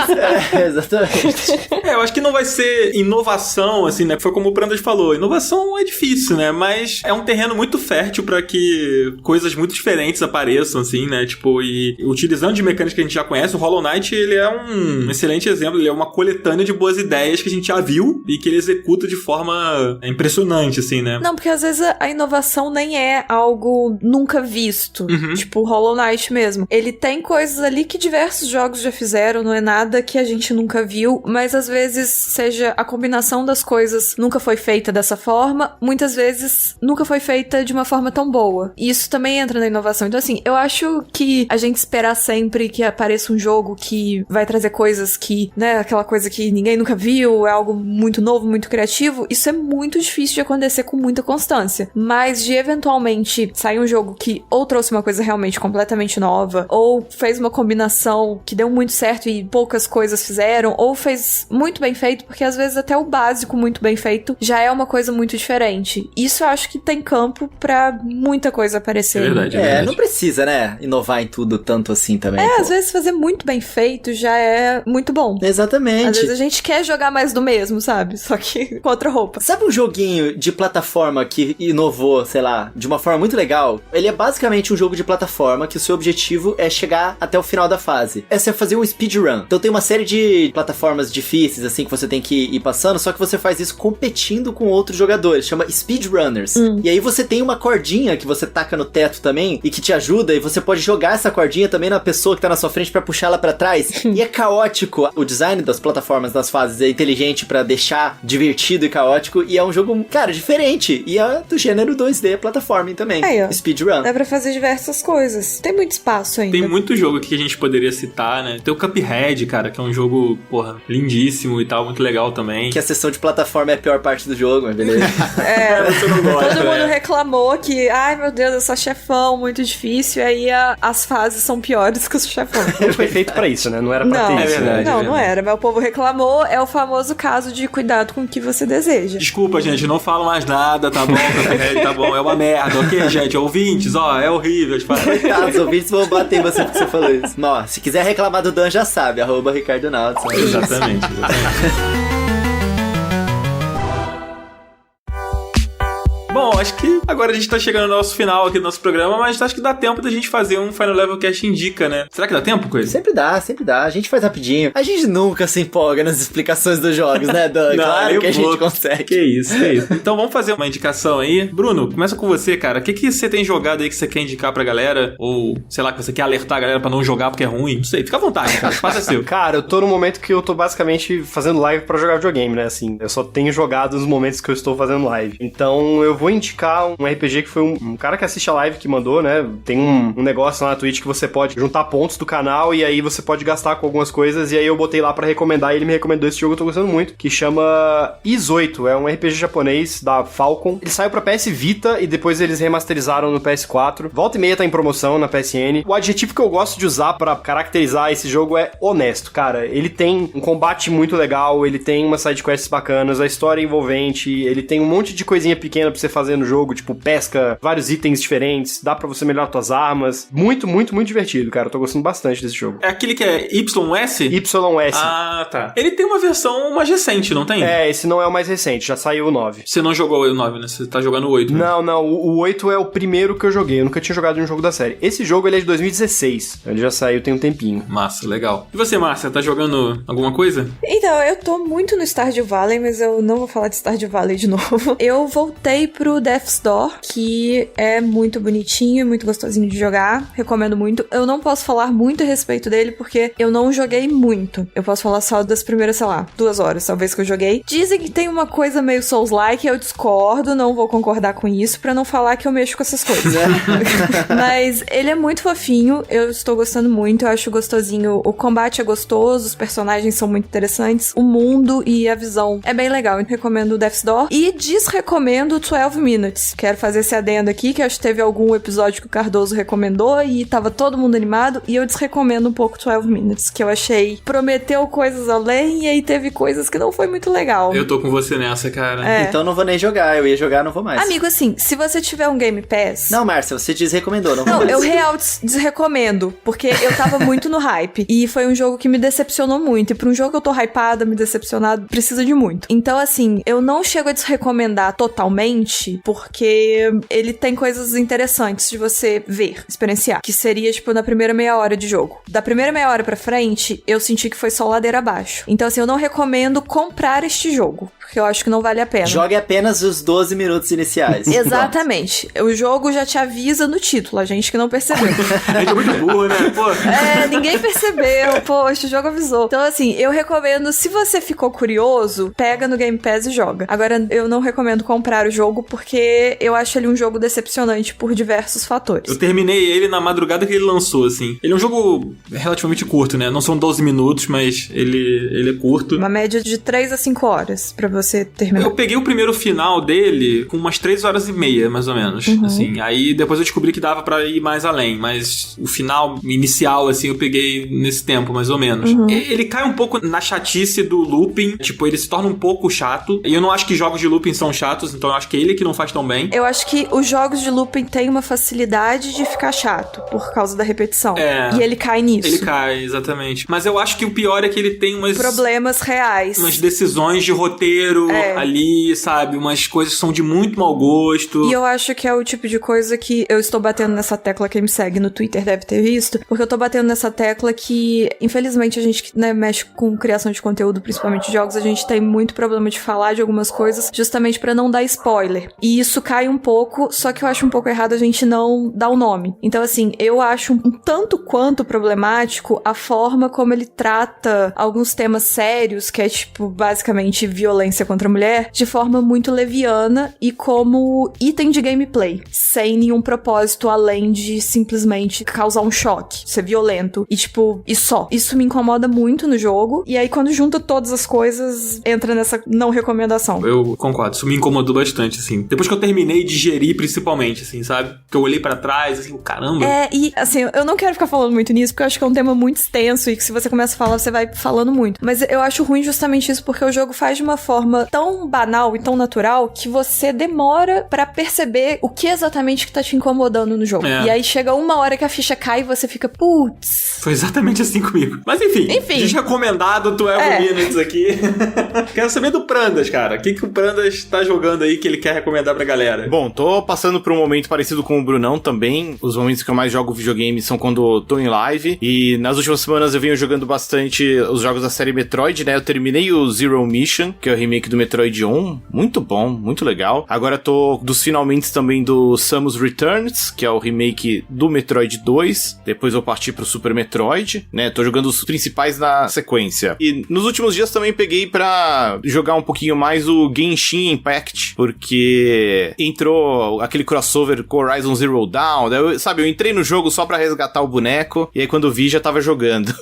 Exatamente. Eu acho que não vai ser inovação, assim, né? Foi como o Brandas falou. Inovação é difícil, né? Mas é um terreno muito fértil pra que coisas muito diferentes apareçam, assim, né? Tipo, e utilizando de mecânicas que a gente já conhece, o Hollow Knight, ele é um excelente exemplo. Ele é uma coletânea de boas ideias que a gente já viu e que ele executa de forma impressionante, assim, né? Não, porque às vezes a inovação nem é algo nunca visto. Tipo o Hollow Knight mesmo. Ele tem coisas ali que diversos jogos já fizeram, não é nada que a gente nunca viu, mas às vezes seja a combinação das coisas nunca foi feita dessa forma, muitas vezes nunca foi feita de uma forma tão boa. E isso também entra na inovação. Então assim, eu acho que a gente esperar sempre que apareça um jogo que vai trazer coisas que, né, aquela coisa que ninguém nunca viu, é algo muito novo, muito criativo, isso é muito difícil de acontecer com muita constância. Mas de eventualmente sair um jogo que ou trouxe uma coisa realmente completamente nova, ou fez uma combinação que deu muito certo e poucas coisas fizeram, ou fez muito bem feito, porque às vezes até o básico muito bem feito já é uma coisa muito diferente. Isso eu acho que tem campo pra muita coisa aparecer. É verdade, é verdade. Não precisa, né, inovar em tudo tanto assim também. Às vezes fazer muito bem feito já é muito bom. Exatamente. Às vezes a gente quer jogar mais do mesmo, sabe? Só que com outra roupa. Sabe um joguinho de plataforma que inovou, sei lá, de uma forma muito legal? Ele é basicamente um jogo de plataforma que o seu objetivo é chegar até o final da fase. É você fazer um speedrun. Então tem uma série de plataformas difíceis, assim, que você tem que ir passando, só que você faz isso competindo com outros jogadores. Chama speedrunners. E aí você tem uma cordinha que você taca no teto também e que te ajuda, e você pode jogar essa cordinha também na pessoa que tá na sua frente pra puxar ela pra trás. E é caótico. O design das plataformas das fases é inteligente pra deixar divertido e caótico, e é um jogo, cara, diferente. E é do gênero 2D platforming também. Aí, ó. Speedrun. Dá pra fazer diversas coisas. Tem muito espaço ainda. Tem muito jogo aqui que a gente poderia citar, né? Tem o Cuphead, cara, que é um jogo, porra, lindíssimo e tal, muito legal também. Que a sessão de plataforma é a pior parte do jogo, mas beleza. Você não gosta, Todo mundo né? reclamou que, ai meu Deus, eu sou chefão, muito difícil, e aí as fases são piores que os chefão. Foi feito pra isso, né? Não era pra Não, ter isso, verdade. né? não era, mas o povo reclamou, é o famoso caso de cuidado com o que você deseja. Desculpa, gente, não falo mais nada, tá bom, Cuphead, tá bom, é uma merda, ok, gente? chat, ouvintes, ó, é horrível. Coitados, os ouvintes vão bater em você porque você falou isso. Ó, se quiser reclamar do Dan, já sabe, @Ricardo Nautilus. Exatamente. Bom, acho que agora a gente tá chegando no nosso final aqui do nosso programa, mas acho que dá tempo da gente fazer um Final Level Cast Indica, né? Será que dá tempo, Coisa? Sempre dá. A gente faz rapidinho. A gente nunca se empolga nas explicações dos jogos, né, Dan? Não, Claro que a gente consegue. Que isso. Então vamos fazer uma indicação aí. Bruno, começa com você, cara. O que você tem jogado aí que você quer indicar pra galera? Ou, sei lá, que você quer alertar a galera pra não jogar porque é ruim? Não sei, fica à vontade, cara. Faça seu. Cara, eu tô num momento que eu tô basicamente fazendo live pra jogar videogame, né? Assim, eu só tenho jogado nos momentos que eu estou fazendo live. Então eu vou indicar um RPG que foi um cara que assiste a live que mandou, né? Tem um negócio lá na Twitch que você pode juntar pontos do canal e aí você pode gastar com algumas coisas. E aí eu botei lá pra recomendar e ele me recomendou esse jogo, eu tô gostando muito, que chama Ys-8. É um RPG japonês da Falcon. Ele saiu pra PS Vita e depois eles remasterizaram no PS4. Volta e meia tá em promoção na PSN. O adjetivo que eu gosto de usar pra caracterizar esse jogo é honesto, cara. Ele tem um combate muito legal, ele tem umas sidequests bacanas, a história é envolvente, ele tem um monte de coisinha pequena pra você fazer no jogo, tipo pesca, vários itens diferentes, dá pra você melhorar suas armas. Muito, muito, muito divertido, cara. Eu tô gostando bastante desse jogo. É aquele que é YS? YS. Ah, tá. Ele tem uma versão mais recente, não tem? É, esse não é o mais recente, já saiu o 9. Você não jogou o 9, né? Você tá jogando o 8. Né? Não, o 8 é o primeiro que eu joguei. Eu nunca tinha jogado um jogo da série. Esse jogo, ele é de 2016. Ele já saiu tem um tempinho. Massa, legal. E você, Márcia, tá jogando alguma coisa? Então, eu tô muito no Stardew Valley, mas eu não vou falar de Stardew Valley de novo. Eu voltei pro Death's Door, que é muito bonitinho, muito gostosinho de jogar. Recomendo muito. Eu não posso falar muito a respeito dele, porque eu não joguei muito. Eu posso falar só das primeiras, sei lá, 2 horas, talvez, que eu joguei. Dizem que tem uma coisa meio Souls-like, eu discordo, não vou concordar com isso, pra não falar que eu mexo com essas coisas. Mas ele é muito fofinho, eu estou gostando muito, eu acho gostosinho. O combate é gostoso, os personagens são muito interessantes, o mundo e a visão é bem legal. Eu recomendo o Death's Door e desrecomendo 12 Minutes. Quero fazer esse adendo aqui, que acho que teve algum episódio que o Cardoso recomendou e tava todo mundo animado, e eu desrecomendo um pouco 12 Minutes, que eu achei prometeu coisas além e aí teve coisas que não foi muito legal. Eu tô com você nessa, cara. É. Então não vou nem jogar, eu ia jogar, não vou mais. Amigo, assim, se você tiver um Game Pass... Não, Márcia, você desrecomendou, não vou Não, mais. eu real desrecomendo, porque eu tava muito no hype. E foi um jogo que me decepcionou muito. E pra um jogo que eu tô hypada, me decepcionado, precisa de muito. Então, assim, eu não chego a desrecomendar totalmente, porque ele tem coisas interessantes de você ver, experienciar. Que seria, tipo, na primeira meia hora de jogo. Da primeira meia hora pra frente, eu senti que foi só ladeira abaixo. Então, assim, eu não recomendo comprar este jogo, porque eu acho que não vale a pena. Jogue apenas os 12 minutos iniciais. Exatamente. O jogo já te avisa no título, a gente que não percebeu. A gente é muito burro, né? Pô. Ninguém percebeu. Poxa, o jogo avisou. Então, assim, eu recomendo, se você ficou curioso, pega no Game Pass e joga. Agora, eu não recomendo comprar o jogo, porque eu acho ele um jogo decepcionante por diversos fatores. Eu terminei ele na madrugada que ele lançou, assim. Ele é um jogo relativamente curto, né? Não são 12 minutos, mas ele é curto. Uma média de 3 a 5 horas pra você terminar. Eu peguei o primeiro final dele com umas 3 horas e meia, mais ou menos. Assim. Aí depois eu descobri que dava pra ir mais além, mas o final inicial, assim, eu peguei nesse tempo, mais ou menos. Ele cai um pouco na chatice do looping, tipo, ele se torna um pouco chato, e eu não acho que jogos de looping são chatos, então eu acho que é ele que não faz tão bem. Eu acho que os jogos de looping têm uma facilidade de ficar chato, por causa da repetição. E ele cai nisso. Ele cai, exatamente. Mas eu acho que o pior é que ele tem umas... problemas reais. Umas decisões de roteiro ali, sabe? Umas coisas que são de muito mau gosto. E eu acho que é o tipo de coisa que eu estou batendo nessa tecla, quem me segue no Twitter deve ter visto, porque eu tô batendo nessa tecla que, infelizmente, a gente, né, mexe com criação de conteúdo, principalmente de jogos, a gente tem muito problema de falar de algumas coisas, justamente pra não dar spoiler. E isso cai um pouco, só que eu acho um pouco errado a gente não dar o nome. Então, assim, eu acho um tanto quanto problemático a forma como ele trata alguns temas sérios, que é, tipo, basicamente violência contra a mulher, de forma muito leviana e como item de gameplay, sem nenhum propósito além de simplesmente causar um choque, ser violento e, tipo, e só. Isso me incomoda muito no jogo, e aí quando junta todas as coisas, entra nessa não recomendação. Eu concordo, isso me incomodou bastante, assim. Depois que eu terminei terminei de digerir principalmente, assim, sabe? Que eu olhei pra trás, assim, caramba. E assim, eu não quero ficar falando muito nisso, porque eu acho que é um tema muito extenso e que se você começa a falar, você vai falando muito. Mas eu acho ruim justamente isso, porque o jogo faz de uma forma tão banal e tão natural que você demora pra perceber o que exatamente que tá te incomodando no jogo. E aí chega uma hora que a ficha cai e você fica, putz. Foi exatamente assim comigo. Mas enfim. Desrecomendado 12 Minutes aqui. Quero saber do Prandas, cara. O que o Prandas tá jogando aí que ele quer recomendar pra galera? Bom, tô passando por um momento parecido com o Brunão também. Os momentos que eu mais jogo videogame são quando tô em live. E nas últimas semanas eu venho jogando bastante os jogos da série Metroid, né? Eu terminei o Zero Mission, que é o remake do Metroid 1. Muito bom, muito legal. Agora tô dos finalmente também do Samus Returns, que é o remake do Metroid 2. Depois eu parti pro Super Metroid, né? Tô jogando os principais na sequência. E nos últimos dias também peguei pra jogar um pouquinho mais o Genshin Impact, porque entrou aquele crossover com Horizon Zero Dawn. Eu entrei no jogo só pra resgatar o boneco, e aí quando vi já tava jogando.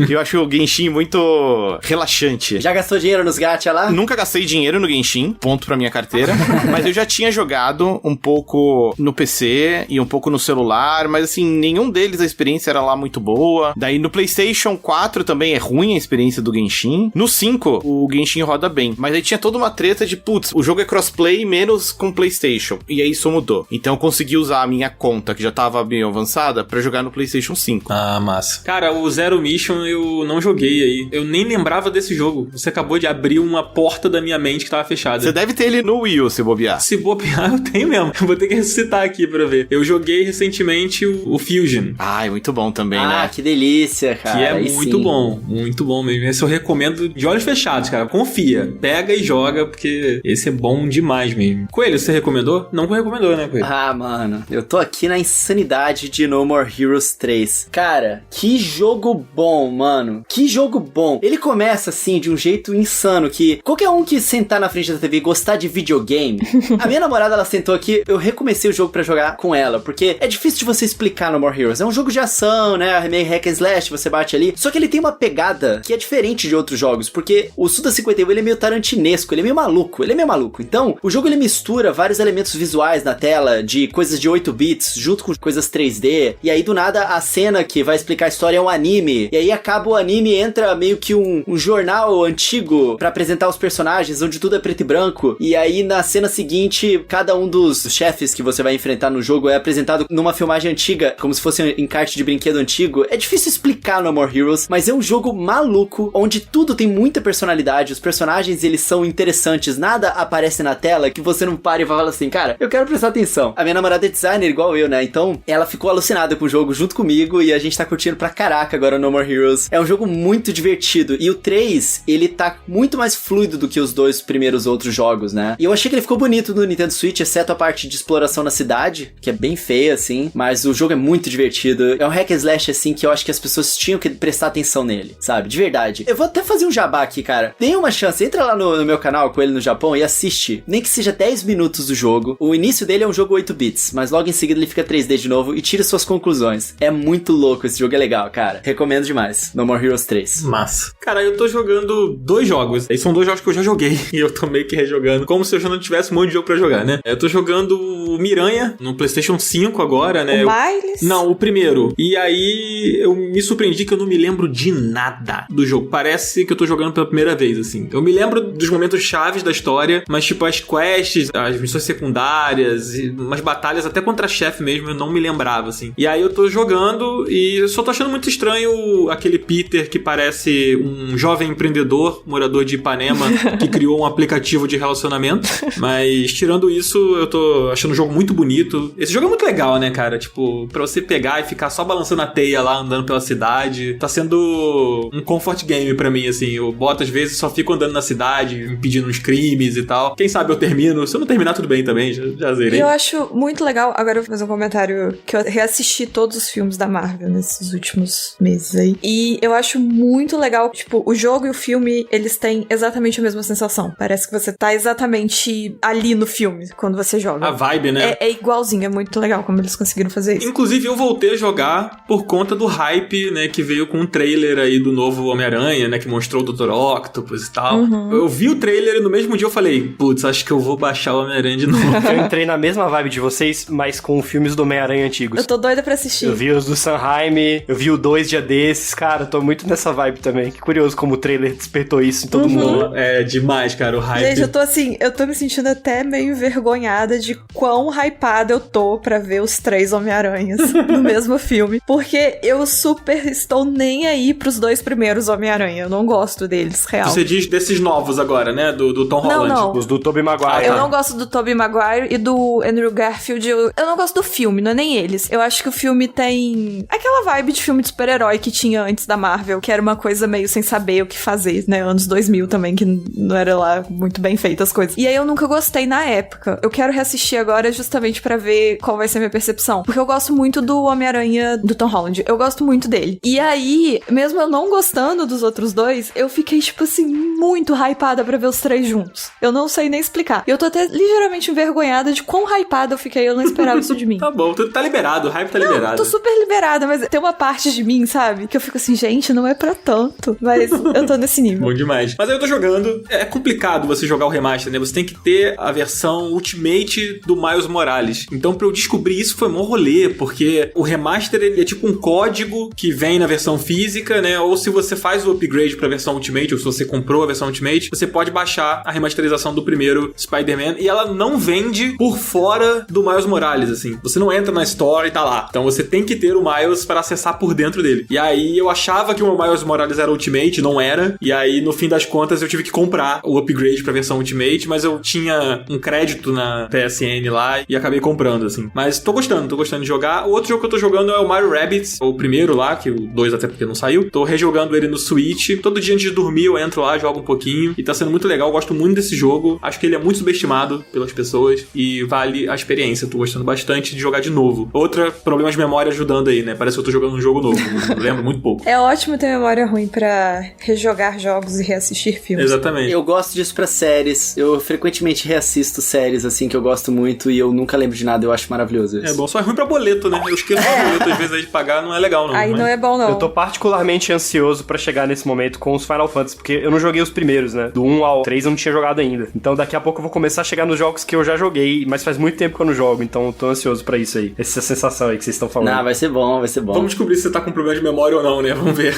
Eu acho o Genshin muito relaxante. Já gastou dinheiro nos gacha lá? Nunca gastei dinheiro no Genshin, ponto pra minha carteira, mas eu já tinha jogado um pouco no PC e um pouco no celular, mas assim, nenhum deles a experiência era lá muito boa. Daí no PlayStation 4 também é ruim a experiência do Genshin. No 5, o Genshin roda bem, mas aí tinha toda uma treta de, putz, o jogo é crossplay menos com PlayStation, e aí isso mudou. Então eu consegui usar a minha conta, que já tava bem avançada, pra jogar no PlayStation 5. Ah, massa. Cara, o Zero Mission eu não joguei aí. Eu nem lembrava desse jogo. Você acabou de abrir uma porta da minha mente que tava fechada. Você deve ter ele no Wii U, se bobear. Se bobear, eu tenho mesmo. Eu vou ter que ressuscitar aqui pra ver. Eu joguei recentemente o Fusion. É muito bom também, né? Ah, que delícia, cara. Que é muito bom mesmo. Esse eu recomendo de olhos fechados, cara. Confia. Pega e joga, porque esse é bom demais mesmo. Coelho, você recomendou? Não recomendou, né, Coelho? Ah, mano, eu tô aqui na insanidade de No More Heroes 3. Cara, que jogo bom, mano. Que jogo bom. Ele começa, assim, de um jeito insano, que qualquer um que sentar na frente da TV e gostar de videogame... A minha namorada, ela sentou aqui, eu recomecei o jogo pra jogar com ela, porque é difícil de você explicar No More Heroes. É um jogo de ação, né? Meio hack and slash, você bate ali. Só que ele tem uma pegada que é diferente de outros jogos, porque o Suda51, ele é meio tarantinesco, ele é meio maluco. Então, o jogo, ele mistura vários elementos visuais na tela, de coisas de 8 bits, junto com coisas 3D, e aí, do nada, a cena que vai explicar a história é um anime, e aí acaba o anime, entra meio que um jornal antigo pra apresentar os personagens, onde tudo é preto e branco, e aí, na cena seguinte, cada um dos chefes que você vai enfrentar no jogo é apresentado numa filmagem antiga, como se fosse um encarte de brinquedo antigo. É difícil explicar No More Heroes, mas é um jogo maluco, onde tudo tem muita personalidade, os personagens, eles são interessantes, nada aparece na tela que você não pare e fala assim, cara, eu quero prestar atenção. A minha namorada é designer igual eu, né? Então, ela ficou alucinada com o jogo junto comigo e a gente tá curtindo pra caraca agora No More Heroes. É um jogo muito divertido e o 3, ele tá muito mais fluido do que os dois primeiros outros jogos, né? E eu achei que ele ficou bonito no Nintendo Switch, exceto a parte de exploração na cidade, que é bem feia, assim, mas o jogo é muito divertido. É um hack and slash, assim, que eu acho que as pessoas tinham que prestar atenção nele, sabe? De verdade. Eu vou até fazer um jabá aqui, cara. Dê uma chance, entra lá no meu canal com ele no Japão e assiste, nem que seja 10 minutos do jogo. O início dele é um jogo 8 bits, mas logo em seguida ele fica 3D de novo e tira suas conclusões. É muito louco, esse jogo é legal, cara. Recomendo demais. No More Heroes 3. Massa. Cara, eu tô jogando 2 jogos. Esses são 2 jogos que eu já joguei e eu tô meio que rejogando, como se eu já não tivesse um monte de jogo pra jogar, né? Eu tô jogando o Miranha no PlayStation 5 agora, né? O Miles? Não, o primeiro. E aí eu me surpreendi que eu não me lembro de nada do jogo. Parece que eu tô jogando pela primeira vez, assim. Eu me lembro dos momentos chaves da história, mas tipo as quests, as missões secundárias, e umas batalhas até contra chefe mesmo, eu não me lembrava, assim. E aí eu tô jogando e eu só tô achando muito estranho aquele Peter que parece um jovem empreendedor, morador de Ipanema, que criou um aplicativo de relacionamento. Mas tirando isso, eu tô achando o jogo muito bonito. Esse jogo é muito legal, né, cara? Tipo, pra você pegar e ficar só balançando a teia lá, andando pela cidade. Tá sendo um comfort game pra mim, assim. Eu boto, às vezes, só fico andando na cidade, impedindo uns crimes e tal. Quem sabe eu termino. Se eu não terminar, tudo bem também, já zerei. E eu acho muito legal, agora eu vou fazer um comentário, que eu reassisti todos os filmes da Marvel nesses últimos meses aí. E eu acho muito legal, tipo, o jogo e o filme, eles têm exatamente a mesma sensação. Parece que você tá exatamente ali no filme, quando você joga. A vibe, vibe, né? É igualzinho, é muito legal como eles conseguiram fazer isso. Inclusive, eu voltei a jogar por conta do hype, né, que veio com um trailer aí do novo Homem-Aranha, né, que mostrou o Dr. Octopus e tal. Eu vi o trailer e no mesmo dia eu falei, putz, acho que eu vou baixar o Homem-Aranha de novo. Eu entrei na mesma vibe de vocês, mas com filmes do Homem-Aranha antigos. Eu tô doida pra assistir. Eu vi os do Sanheim, eu vi o 2 dia desses, cara, eu tô muito nessa vibe também. Que curioso como o trailer despertou isso em todo mundo. É demais, cara, o hype. Gente, eu tô me sentindo até meio envergonhada de quão hypada eu tô pra ver os 3 Homem-Aranhas no mesmo filme. Porque eu super estou nem aí pros 2 primeiros Homem-Aranha. Eu não gosto deles, real. Você diz desses novos agora, né? Do Tom Holland. Não. Os do Tobey Maguire. Eu não gosto do Tobey Maguire e do Andrew Garfield. Eu não gosto do filme, não é nem eles. Eu acho que o filme tem aquela vibe de filme de super-herói que tinha antes da Marvel, que era uma coisa meio sem saber o que fazer, né? Anos 2000 também, que não era lá muito bem feita as coisas. E aí eu nunca gostei na época. Eu quero reassistir agora justamente pra ver qual vai ser a minha percepção. Porque eu gosto muito do Homem-Aranha do Tom Holland. Eu gosto muito dele. E aí, mesmo eu não gostando dos outros 2, eu fiquei, tipo assim, muito hypada pra ver os 3 juntos. Eu não sei nem explicar. E eu tô até ligeiramente envergonhada de quão hypada eu fiquei. Eu não esperava isso de mim. Tá bom, tá liberado, o hype tá liberado. Tô super liberada, mas tem uma parte de mim, sabe? Que eu fico assim, gente, não é pra tanto. Mas eu tô nesse nível. Bom demais. Mas aí eu tô jogando. É complicado você jogar o remaster, né? Você tem que ter a versão Ultimate do Miles Morales. Então, pra eu descobrir isso, foi mó rolê, porque o remaster, ele é tipo um código que vem na versão física, né? Ou se você faz o upgrade pra versão Ultimate, ou se você comprou a versão Ultimate, você pode baixar a remasterização do primeiro Spider-Man, e ela não vende por fora do Miles Morales, assim. Você não entra na Store e tá lá. Então, você tem que ter o Miles para acessar por dentro dele. E aí, eu achava que o Miles Morales era Ultimate, não era. E aí, no fim das contas, eu tive que comprar o upgrade pra versão Ultimate, mas eu tinha um crédito na PSN lá e acabei comprando, assim. Mas tô gostando de jogar. O outro jogo que eu tô jogando é o Mario Rabbids, o primeiro lá, que o 2 até porque não saiu. Tô rejogando ele no Switch. Todo dia antes de dormir eu entro lá, jogo um pouquinho. E tá sendo muito legal, eu gosto muito desse jogo. Acho que ele é muito subestimado pelas pessoas e vale a experiência. Tô gostando bastante de jogar de novo. Outra, problema de memória ajudando aí, né? Parece que eu tô jogando um jogo novo. Lembro muito pouco. É ótimo ter memória ruim pra rejogar jogos e reassistir filmes. Exatamente. Eu gosto disso pra séries. Eu frequentemente reassisto séries, assim, que eu gosto muito e eu nunca lembro de nada. Eu acho maravilhoso isso. É bom, só é ruim pra boleto, né? Eu esqueço do boleto, às vezes, aí de pagar, não é legal, não. Aí mas... não é bom, não. Eu tô particularmente ansioso pra chegar nesse momento com os Final Fantasy, porque eu não joguei os primeiros, né? Do 1 ao 3 eu não tinha jogado ainda. Então daqui a pouco eu vou começar a chegar nos jogos que eu já joguei, mas faz muito tempo que eu não jogo, então eu tô ansioso pra isso aí. Essa sensação aí que vocês estão falando. Não, vai ser bom, vai ser bom. Vamos descobrir se você tá com problema de memória ou não, né? Vamos ver.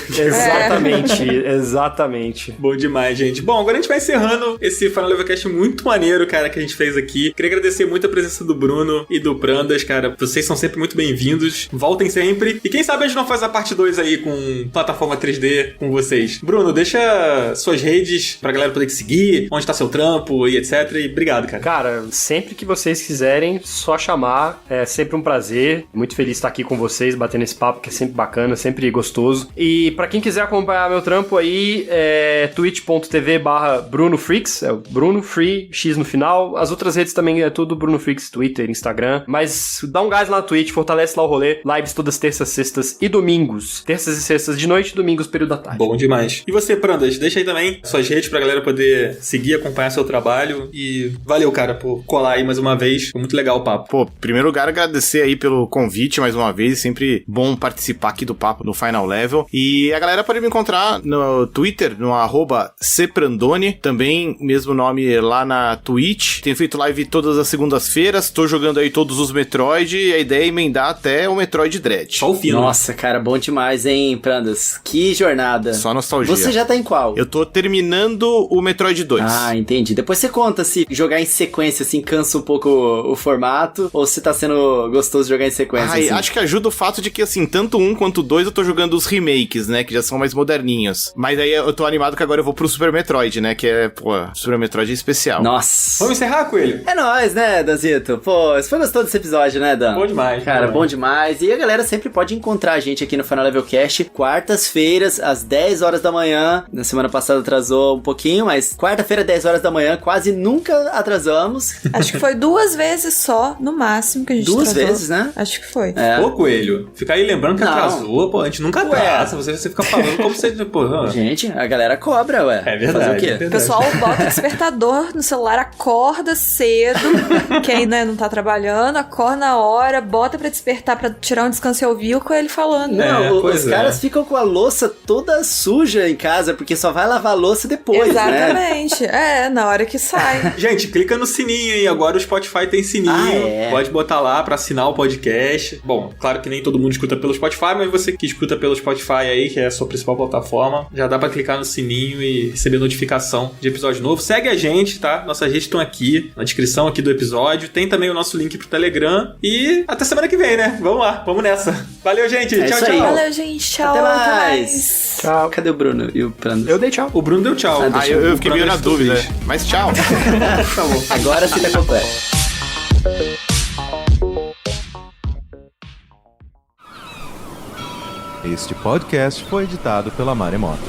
Exatamente. Bom demais, gente. Bom, agora a gente vai encerrando esse Final Level Cast muito maneiro, cara, que a gente fez aqui. Queria agradecer muito a presença do Bruno e do Prandas, cara. Vocês são sempre muito bem-vindos. Voltem sempre. E quem sabe a gente não faz a parte 2 aí com plataforma 3D com vocês. Bruno, deixa suas redes pra galera poder te seguir, onde tá seu trampo e etc. E obrigado, cara. Cara, sempre que vocês quiserem, só chamar. É sempre um prazer. Muito feliz de estar aqui com vocês, batendo esse papo, que é sempre bacana, sempre gostoso. E pra quem quiser acompanhar meu trampo aí, é twitch.tv/BrunoFreaks, é o Bruno Free, X no final. As outras redes também é tudo Bruno Freaks, Twitter, Instagram. Mas dá um gás lá na Twitch, fortalece lá o rolê. Lives todas terças, sextas e domingos. Terças e sextas de noite, domingos período da tarde. Bom demais. E você, Prandas, deixa aí também suas redes pra galera poder seguir, acompanhar seu trabalho. E valeu, cara, por colar aí mais uma vez. Foi muito legal o papo. Pô, em primeiro lugar, agradecer aí pelo convite mais uma vez. Sempre bom participar aqui do papo no Final Level. E a galera pode me encontrar no Twitter, no @cprandone. Também, mesmo nome lá na Twitch. Tenho feito live todas as segundas-feiras. Tô jogando aí todos os Metroid. E a ideia é emendar até o Metroid Dread. Só o fino. Nossa, cara, bom demais, hein, Prandas? Que jornada. Só nostalgia. Você já tá em qual? Eu tô terminando o Metroid 2. Ah, entendi. Depois você conta se jogar em sequência, assim, cansa um pouco o formato, ou se tá sendo gostoso jogar em sequência, Ai, assim. acho que ajuda o fato de que, assim, tanto um quanto o 2 eu tô jogando os remakes, né, que já são mais moderninhos. Mas aí eu tô animado que agora eu vou pro Super Metroid, né, que é, pô, Super Metroid é especial. Nossa. Vamos encerrar, Coelho? É nóis, né, Danzito? Pô, você foi gostoso desse episódio, né, Dan? Bom demais. Cara, bom demais. E a galera sempre pode encontrar a gente aqui no Final Level Cast, quartas-feiras, às 10 horas da manhã. Na semana passada atrasou um pouquinho, mas quarta-feira, 10 horas da manhã, quase nunca atrasamos. Acho que foi 2 vezes só, no máximo, que a gente 2 atrasou. vezes, né? Acho que foi. É. Pô, Coelho, fica aí lembrando que Não. atrasou, pô, a gente nunca atrasa, você fica falando como você, pô, Gente, a galera cobra, ué. é verdade. Fazer o quê? é verdade. O pessoal bota despertador no celular, acorda cedo, quer alguém, né, não tá trabalhando, acorda na hora, bota pra despertar, pra tirar um descanso e ouvir o Coelho falando. Não, os pois é. caras ficam com a louça toda suja em casa, porque só vai lavar a louça depois, né? Exatamente. Na hora que sai. Gente, clica no sininho aí. Agora o Spotify tem sininho. Pode botar lá pra assinar o podcast. Bom, claro que nem todo mundo escuta pelo Spotify, mas você que escuta pelo Spotify aí, que é a sua principal plataforma, já dá pra clicar no sininho e receber notificação de episódio novo. Segue a gente, tá? Nossas redes estão aqui, na descrição aqui do episódio. Tem também o nosso link pro Telegram. E até semana que vem, né? Vamos lá, vamos nessa. Valeu, gente. É Tchau, isso aí. tchau. Valeu, gente. Tchau. Até Até mais. mais. Tchau. Cadê o Bruno e o Prando? Eu dei tchau. O Bruno deu tchau. Eu fiquei meio na Bruno dúvida, fez. mas tchau. Tá bom. Agora sim tá completo. Este podcast foi editado pela Maremoto.